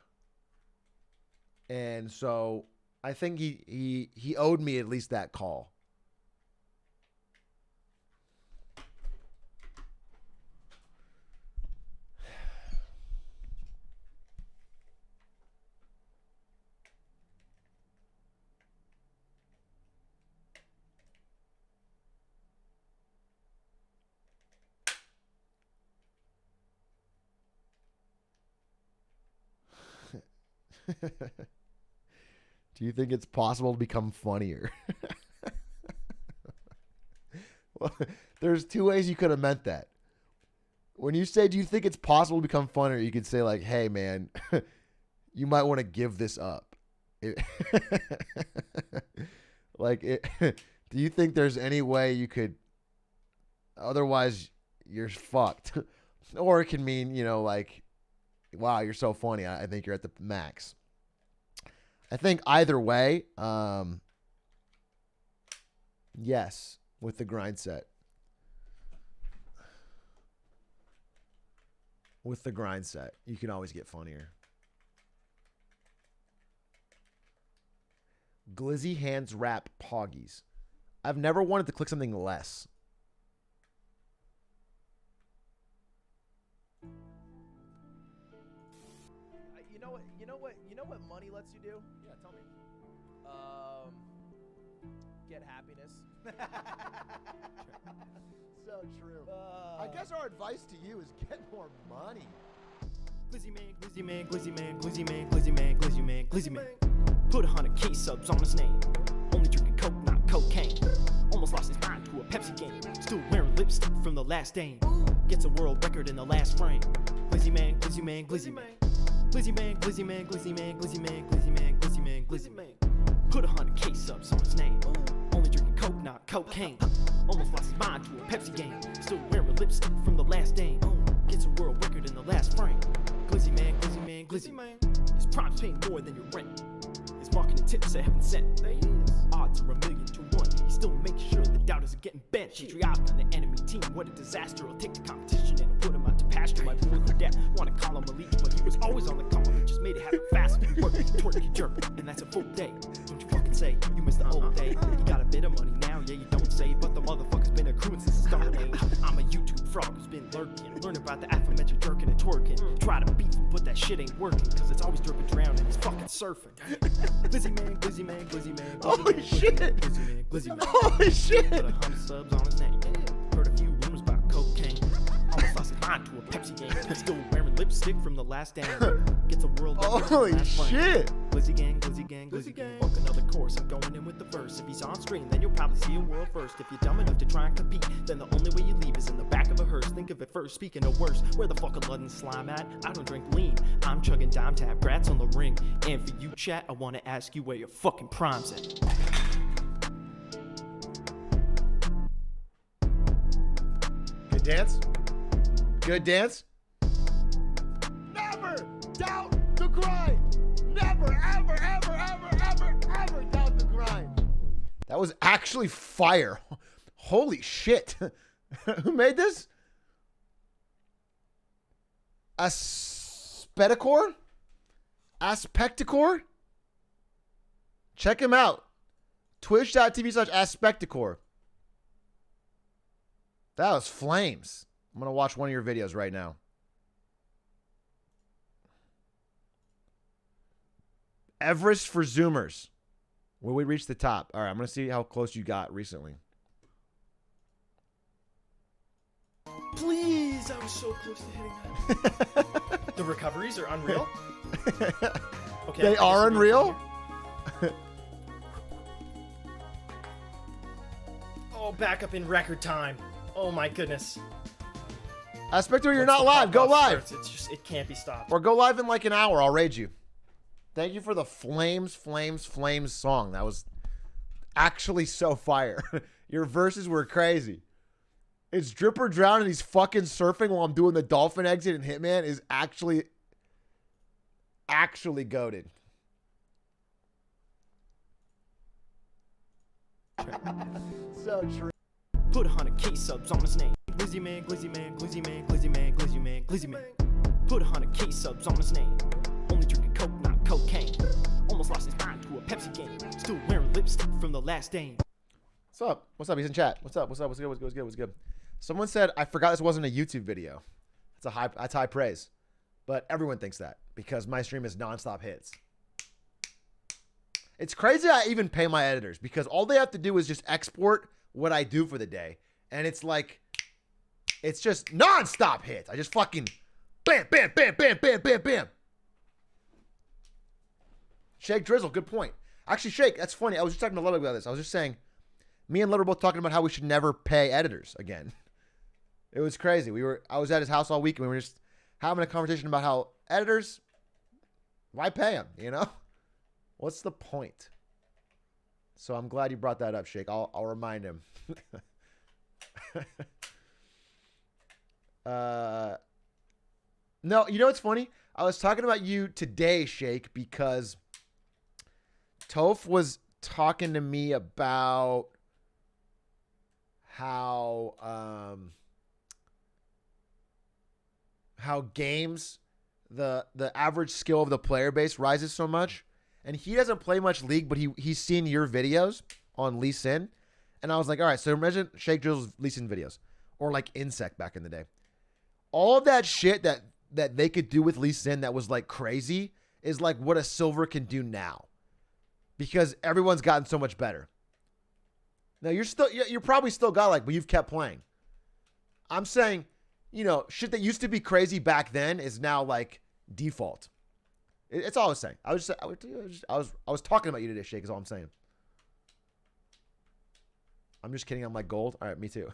And so I think he owed me at least that call. Do you think it's possible to become funnier? Well, there's two ways you could have meant that. When you say, do you think it's possible to become funnier? You could say like, hey man, you might want to give this up. Do you think there's any way you could, otherwise you're fucked? Or it can mean, like, wow, you're so funny. I think you're at the max. I think either way, yes, with the grind set. With the grind set, you can always get funnier. Glizzy hands wrap poggies. I've never wanted to click something less. You know what money lets you do? Yeah, tell me. Get happiness. So true. I guess our advice to you is get more money. Glizzy man, glizzy man, glizzy man, glizzy man, glizzy man, glizzy man, glizzy man. Put 100K subs on his name. Only drinking coke, not cocaine. Almost lost his mind to a Pepsi game. Still wearing lipstick from the last Dame. Gets a world record in the last frame. Glizzy man, glizzy man, glizzy man. Glizzy man, glizzy man, glizzy man, glizzy man, glizzy man, glizzy man, glizzy man. Put 100K subs on his name. Only drinking coke, not cocaine. Almost lost his mind to a Pepsi game. Still wearing lipstick from the last Dame. Gets a world record in the last frame. Glizzy man, glizzy man, glizzy man. His prime's paying more than your rent. His marketing tips are heaven sent. Odds are 1,000,000 to 1. He still makes sure the doubters are getting bent. Atrioc on the enemy team. What a disaster. I'll take the competition and I'll put him out to pasture. pasture. My poor cadet wanna call him elite, but he was always on the call. He just made it happen fast. You work, twerk, you jerk, and that's a full day. Don't you fucking say you missed the old day. You got a bit of money now, yeah, you don't say, but the motherfucker's been accruing since the stone age. I'm a YouTube frog who's been lurking. Learn about the aforementioned jerking and twerking. Try to beat him, but that shit ain't working, cause it's always dripping, drowning. He's fucking surfing. Glizzy man, glizzy man, glizzy man. Holy shit. Glizzy man, glizzy man. Holy shit. Put 100 subs on his name. Heard a few rumors about cocaine. Almost lost his mind to a Pepsi game. Still wearing lipstick from the last dance. Gets a world record from the Holy last flame. shit. Glizzy gang, glizzy gang, glizzy gang. Fuck another course, I'm going in with the verse. If he's on screen, then you'll probably see him world first. If you're dumb enough to try and compete, then the only way you leave is in the back of a hearse. Think of it first, speaking of worse, where the fuck a blood and slime at? I don't drink lean, I'm chugging dime tap, grats on the ring. And for you chat, I wanna ask you where your fucking prime's at. Good dance. Good dance. Never doubt the grind. Never, ever, ever, ever, ever, ever doubt the grind. That was actually fire. Holy shit. Who made this? Aspecticore? Aspecticore? Check him out. Twitch.tv/Aspecticore. That was flames. I'm going to watch one of your videos right now. Everest for Zoomers. Will we reach the top? All right, I'm going to see how close you got recently. Please, I was so close to hitting that. The recoveries are unreal. Okay, They are unreal? Oh, back up in record time. Oh my goodness. Aspector, you're Once not the live. Go pop-off live. starts, it's just, it can't be stopped. Or go live in like an hour. I'll raid you. Thank you for the Flames, Flames, Flames song. That was actually so fire. Your verses were crazy. It's drip or drown and he's fucking surfing while I'm doing the dolphin exit and Hitman is actually goated. So true. Put 100K subs on his name. Glizzy man, glizzy man, glizzy man, glizzy man, glizzy man, glizzy man. Put 100K subs on his name. Only drinking coke, not cocaine. Almost lost his mind to a Pepsi game. Still wearing lipstick from the last Dame. What's up? What's up? He's in chat. What's up? What's up? What's good? What's good? What's good? What's good? Someone said, I forgot this wasn't a YouTube video. That's high praise. But everyone thinks that because my stream is nonstop hits. It's crazy I even pay my editors because all they have to do is just export what I do for the day. And it's like, it's just nonstop hits. I just fucking bam, bam, bam, bam, bam, bam, bam. Shake Drizzle, good point. Actually, Shake, that's funny. I was just talking to Ludwig about this. I was just saying, me and Ludwig were both talking about how we should never pay editors again. It was crazy. I was at his house all week and we were just having a conversation about how editors, why pay them, you know? What's the point? So I'm glad you brought that up, Shake. I'll remind him. No, you know what's funny? I was talking about you today, Shake, because Toph was talking to me about how games, the average skill of the player base rises so much. And he doesn't play much League, but he's seen your videos on Lee Sin. And I was like, all right, so imagine Shake Drill's Lee Sin videos. Or like Insect back in the day. All of that shit that they could do with Lee Sin that was like crazy is like what a Silver can do now. Because everyone's gotten so much better. Now you're probably still godlike, but you've kept playing. I'm saying, you know, shit that used to be crazy back then is now like default. It's all I was saying. I was talking about you today, Shake, is all I'm saying. I'm just kidding. I'm like gold. All right, me too.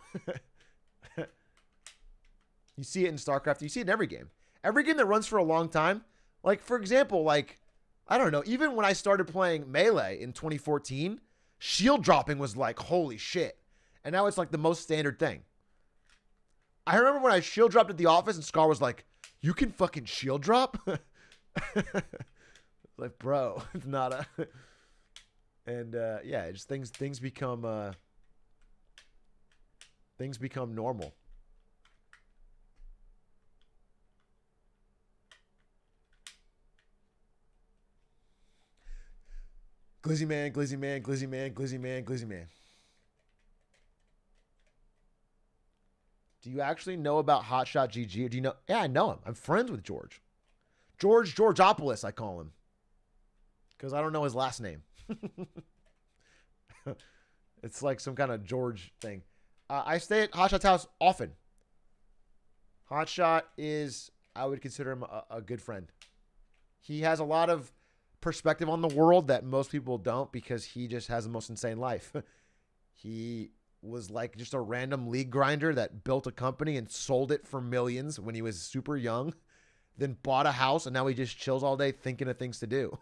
You see it in StarCraft. You see it in every game. Every game that runs for a long time. Like, for example, like, I don't know. Even when I started playing Melee in 2014, shield dropping was like, holy shit. And now it's like the most standard thing. I remember when I shield dropped at the office and Scar was like, you can fucking shield drop? Like, bro, it's not a... And, yeah, just things become normal. Glizzy man, glizzy man, glizzy man, glizzy man, glizzy man. Do you actually know about Hotshot GG? Or do you know? Yeah, I know him. I'm friends with George. Georgeopoulos, I call him. Because I don't know his last name. It's like some kind of George thing. I stay at Hotshot's house often. Hotshot is, I would consider him a good friend. He has a lot of perspective on the world that most people don't because he just has the most insane life. He was like just a random league grinder that built a company and sold it for millions when he was super young, then bought a house, and now he just chills all day thinking of things to do.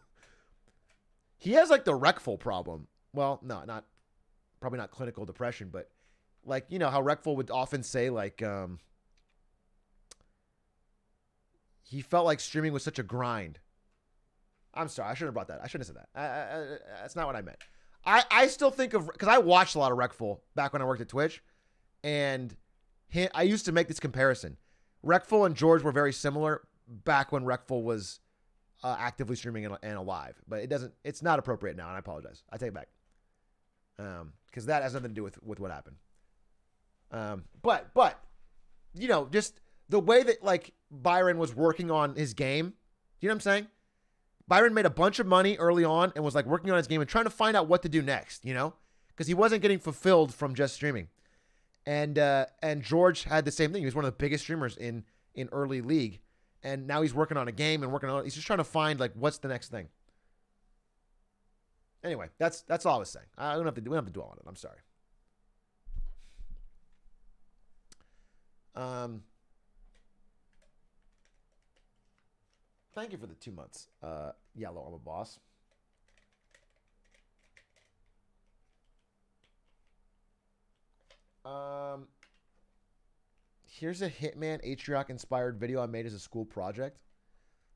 He has like the Wreckful problem. Well, no, probably not clinical depression, but like, you know how Wreckful would often say like, he felt like streaming was such a grind. I'm sorry, I shouldn't have brought that. I shouldn't have said that. That's not what I meant. I still think of, because I watched a lot of Wreckful back when I worked at Twitch, and I used to make this comparison. Wreckful and George were very similar back when Wreckful was actively streaming and alive, but it's not appropriate now, and I apologize. I take it back. Because that has nothing to do with what happened. But you know, just the way that like Byron was working on his game, you know what I'm saying? Byron made a bunch of money early on and was like working on his game and trying to find out what to do next, you know, because he wasn't getting fulfilled from just streaming. And George had the same thing. He was one of the biggest streamers in early league, and now he's working on a game and he's just trying to find like what's the next thing. Anyway, that's all I was saying. We don't have to dwell on it. I'm sorry. Thank you for the 2 months. Yellow, I'm a boss. Here's a Hitman Atrioc inspired video I made as a school project.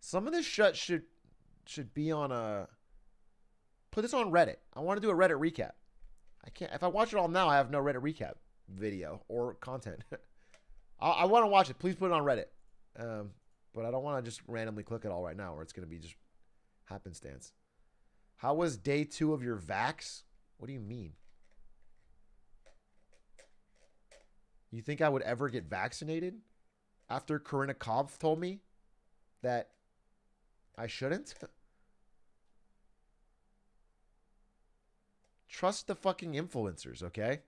Some of this shit should be on a. Put this on Reddit. I want to do a Reddit recap. I can't. If I watch it all now, I have no Reddit recap video or content. I want to watch it. Please put it on Reddit. But I don't want to just randomly click it all right now, or it's going to be just happenstance. How was day 2 of your vax? What do you mean? You think I would ever get vaccinated after Corinna Kopf told me that I shouldn't? Trust the fucking influencers, okay?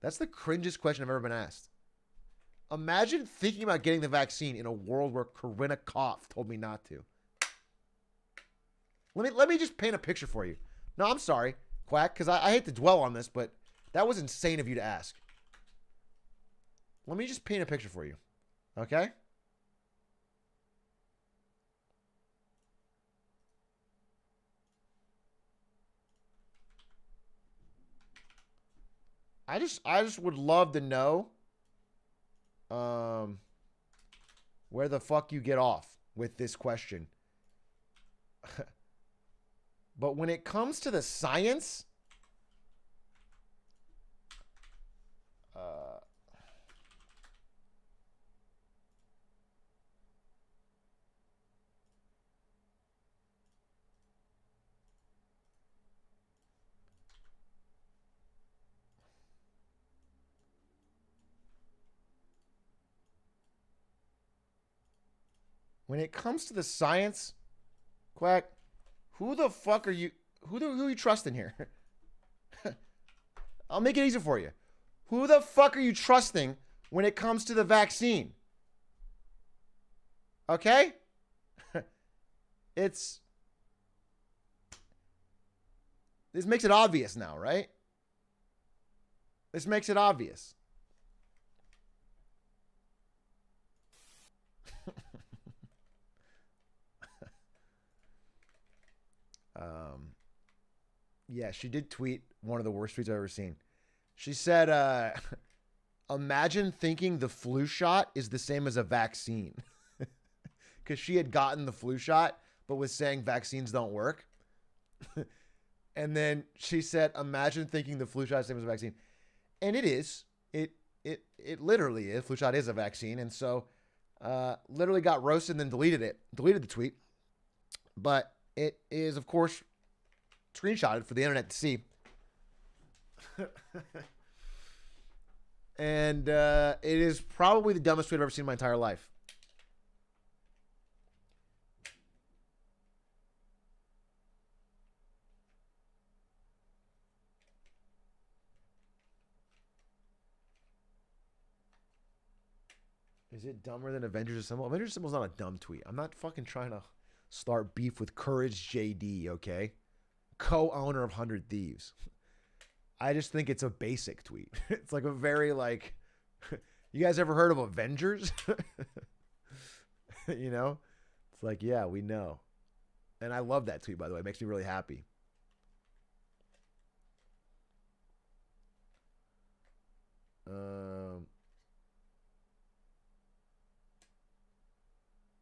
That's the cringiest question I've ever been asked. Imagine thinking about getting the vaccine in a world where Corinna Kopf told me not to. Let me just paint a picture for you. No, I'm sorry, Quack, because I hate to dwell on this, but that was insane of you to ask. Let me just paint a picture for you, okay? I just would love to know where the fuck you get off with this question. But when it comes to the science, when it comes to the science, Quack, who the fuck are you? Who are you trusting here? I'll make it easy for you. Who the fuck are you trusting when it comes to the vaccine? Okay? This makes it obvious now, right? This makes it obvious. Yeah, she did tweet one of the worst tweets I've ever seen. She said, imagine thinking the flu shot is the same as a vaccine. Because she had gotten the flu shot, but was saying vaccines don't work. And then she said, imagine thinking the flu shot is the same as a vaccine. And it is. It literally is. Flu shot is a vaccine. And so literally got roasted and then deleted the tweet. But it is, of course, screenshotted for the internet to see. And it is probably the dumbest tweet I've ever seen in my entire life. Is it dumber than Avengers Assemble? Avengers Assemble is not a dumb tweet. I'm not fucking trying to start beef with Courage JD, okay? Co-owner of 100 Thieves. I just think it's a basic tweet. It's like a very like, you guys ever heard of Avengers? You know? It's like, yeah, we know. And I love that tweet, by the way. It makes me really happy.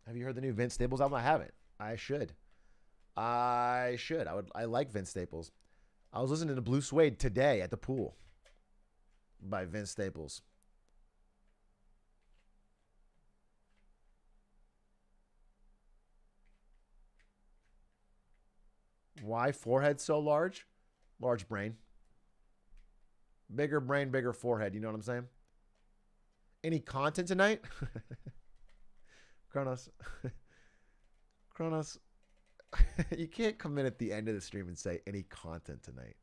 Have you heard the new Vince Staples album? I haven't. I should. I like Vince Staples. I was listening to Blue Suede today at the pool by Vince Staples. Why forehead so large? Large brain. Bigger brain, bigger forehead. You know what I'm saying? Any content tonight? Kronos. Kronos. You can't come in at the end of the stream and say any content tonight.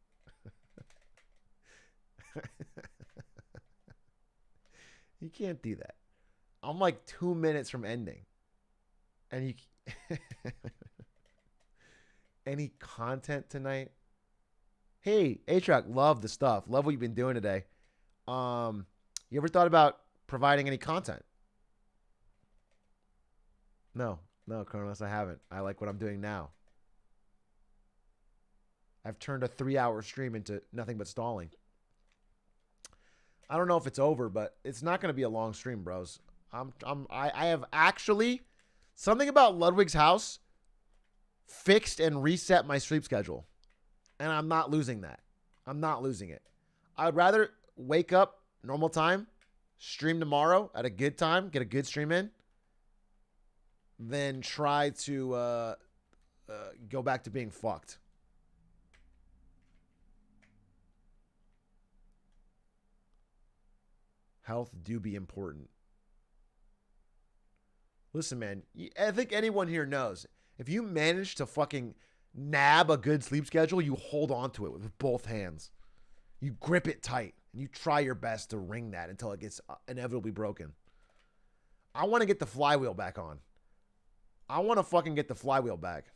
You can't do that. I'm like 2 minutes from ending. And you any content tonight? Hey, Atrioc, love the stuff. Love what you've been doing today. You ever thought about providing any content? No, Kronos, I haven't. I like what I'm doing now. I've turned a 3-hour stream into nothing but stalling. I don't know if it's over, but it's not going to be a long stream, bros. I have actually something about Ludwig's house fixed and reset my sleep schedule. And I'm not losing that. I'm not losing it. I'd rather wake up normal time, stream tomorrow at a good time, get a good stream in, than try to go back to being fucked. Health do be important. Listen, man, I think anyone here knows, if you manage to fucking nab a good sleep schedule, you hold on to it with both hands. You grip it tight, and you try your best to wring that until it gets inevitably broken. I want to get the flywheel back on. I want to fucking get the flywheel back.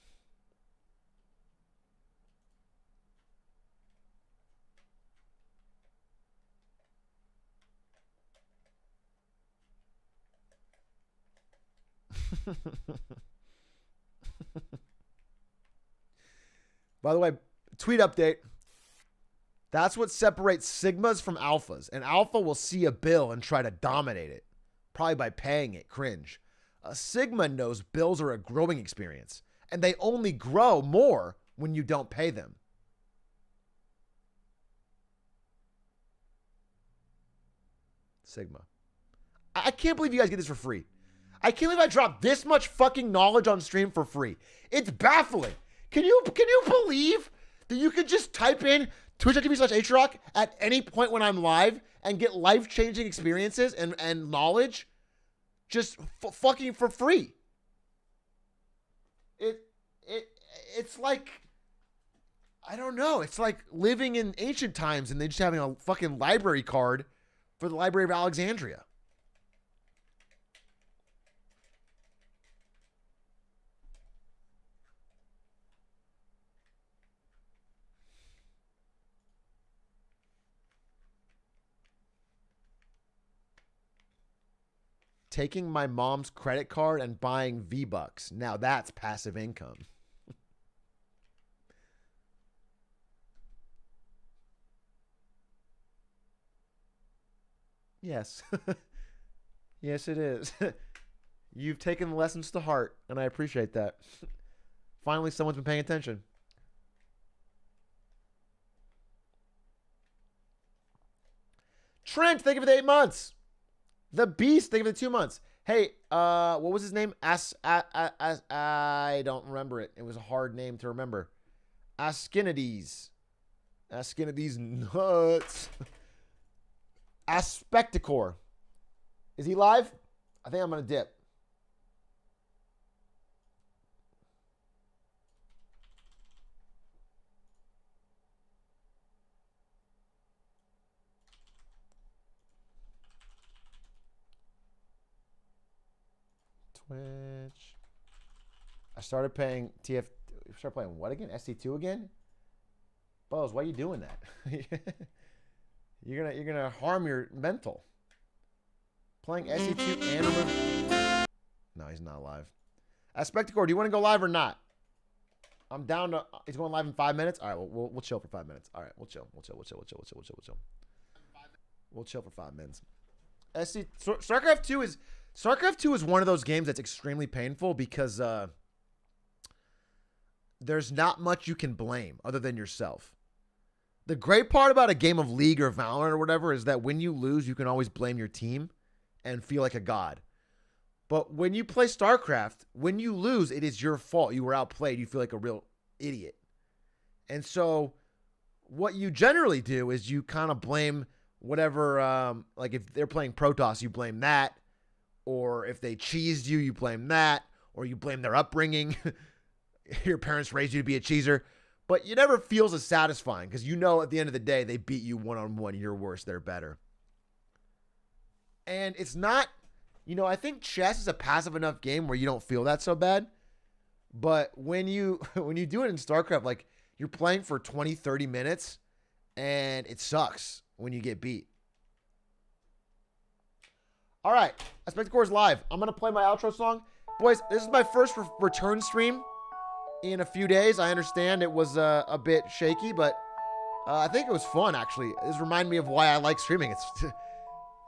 By the way, tweet update. That's what separates sigmas from alphas. An alpha will see a bill and try to dominate it, probably by paying it. Cringe. A sigma knows bills are a growing experience, and they only grow more when you don't pay them. Sigma. I can't believe you guys get this for free. I can't believe I dropped this much fucking knowledge on stream for free. It's baffling. Can you believe that you could just type in twitch.tv/Atrioc at any point when I'm live and get life-changing experiences and knowledge just fucking for free? It's like, I don't know. It's like living in ancient times and they just having a fucking library card for the Library of Alexandria. Taking my mom's credit card and buying V-Bucks. Now that's passive income. Yes. Yes, it is. You've taken the lessons to heart, and I appreciate that. Finally, someone's been paying attention. Trent, thank you for the 8 months. The Beast, thank you for the 2 months. Hey, what was his name? I don't remember it. It was a hard name to remember. Askinides. Askinides nuts. Aspecticor. Is he live? I think I'm going to dip. Twitch. I started paying TF. Start playing what again? SC2 again? Buzz, why are you doing that? you're gonna harm your mental. Playing SC2 and remove. No, he's not live. Spectacor, do you want to go live or not? I'm down to. He's going live in 5 minutes. All right, we'll chill for 5 minutes. All right, we'll chill. We'll chill for 5 minutes. StarCraft 2 is one of those games that's extremely painful because there's not much you can blame other than yourself. The great part about a game of League or Valorant or whatever is that when you lose, you can always blame your team and feel like a god. But when you play StarCraft, when you lose, it is your fault. You were outplayed. You feel like a real idiot. And so what you generally do is you kind of blame whatever, like if they're playing Protoss, you blame that. Or if they cheesed you, you blame that. Or you blame their upbringing. Your parents raised you to be a cheeser. But you never feels as satisfying because you know at the end of the day, they beat you one-on-one. You're worse. They're better. And it's not, I think chess is a passive enough game where you don't feel that so bad. But when you do it in StarCraft, like you're playing for 20, 30 minutes and it sucks when you get beat. All right. Spectacor's live. I'm going to play my outro song. Boys, this is my first return stream in a few days. I understand it was a bit shaky, but I think it was fun, actually. This reminded me of why I like streaming.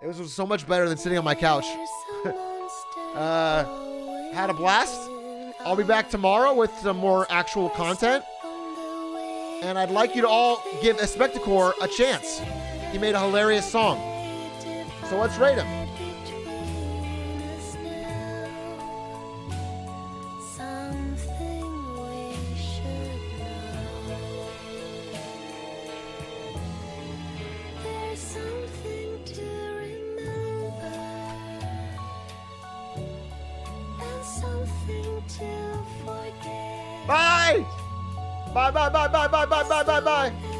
It was so much better than sitting on my couch. Had a blast. I'll be back tomorrow with some more actual content. And I'd like you to all give Spectacor a chance. He made a hilarious song. So let's rate him. Bye! Bye, bye, bye, bye, bye, bye, bye, bye, bye.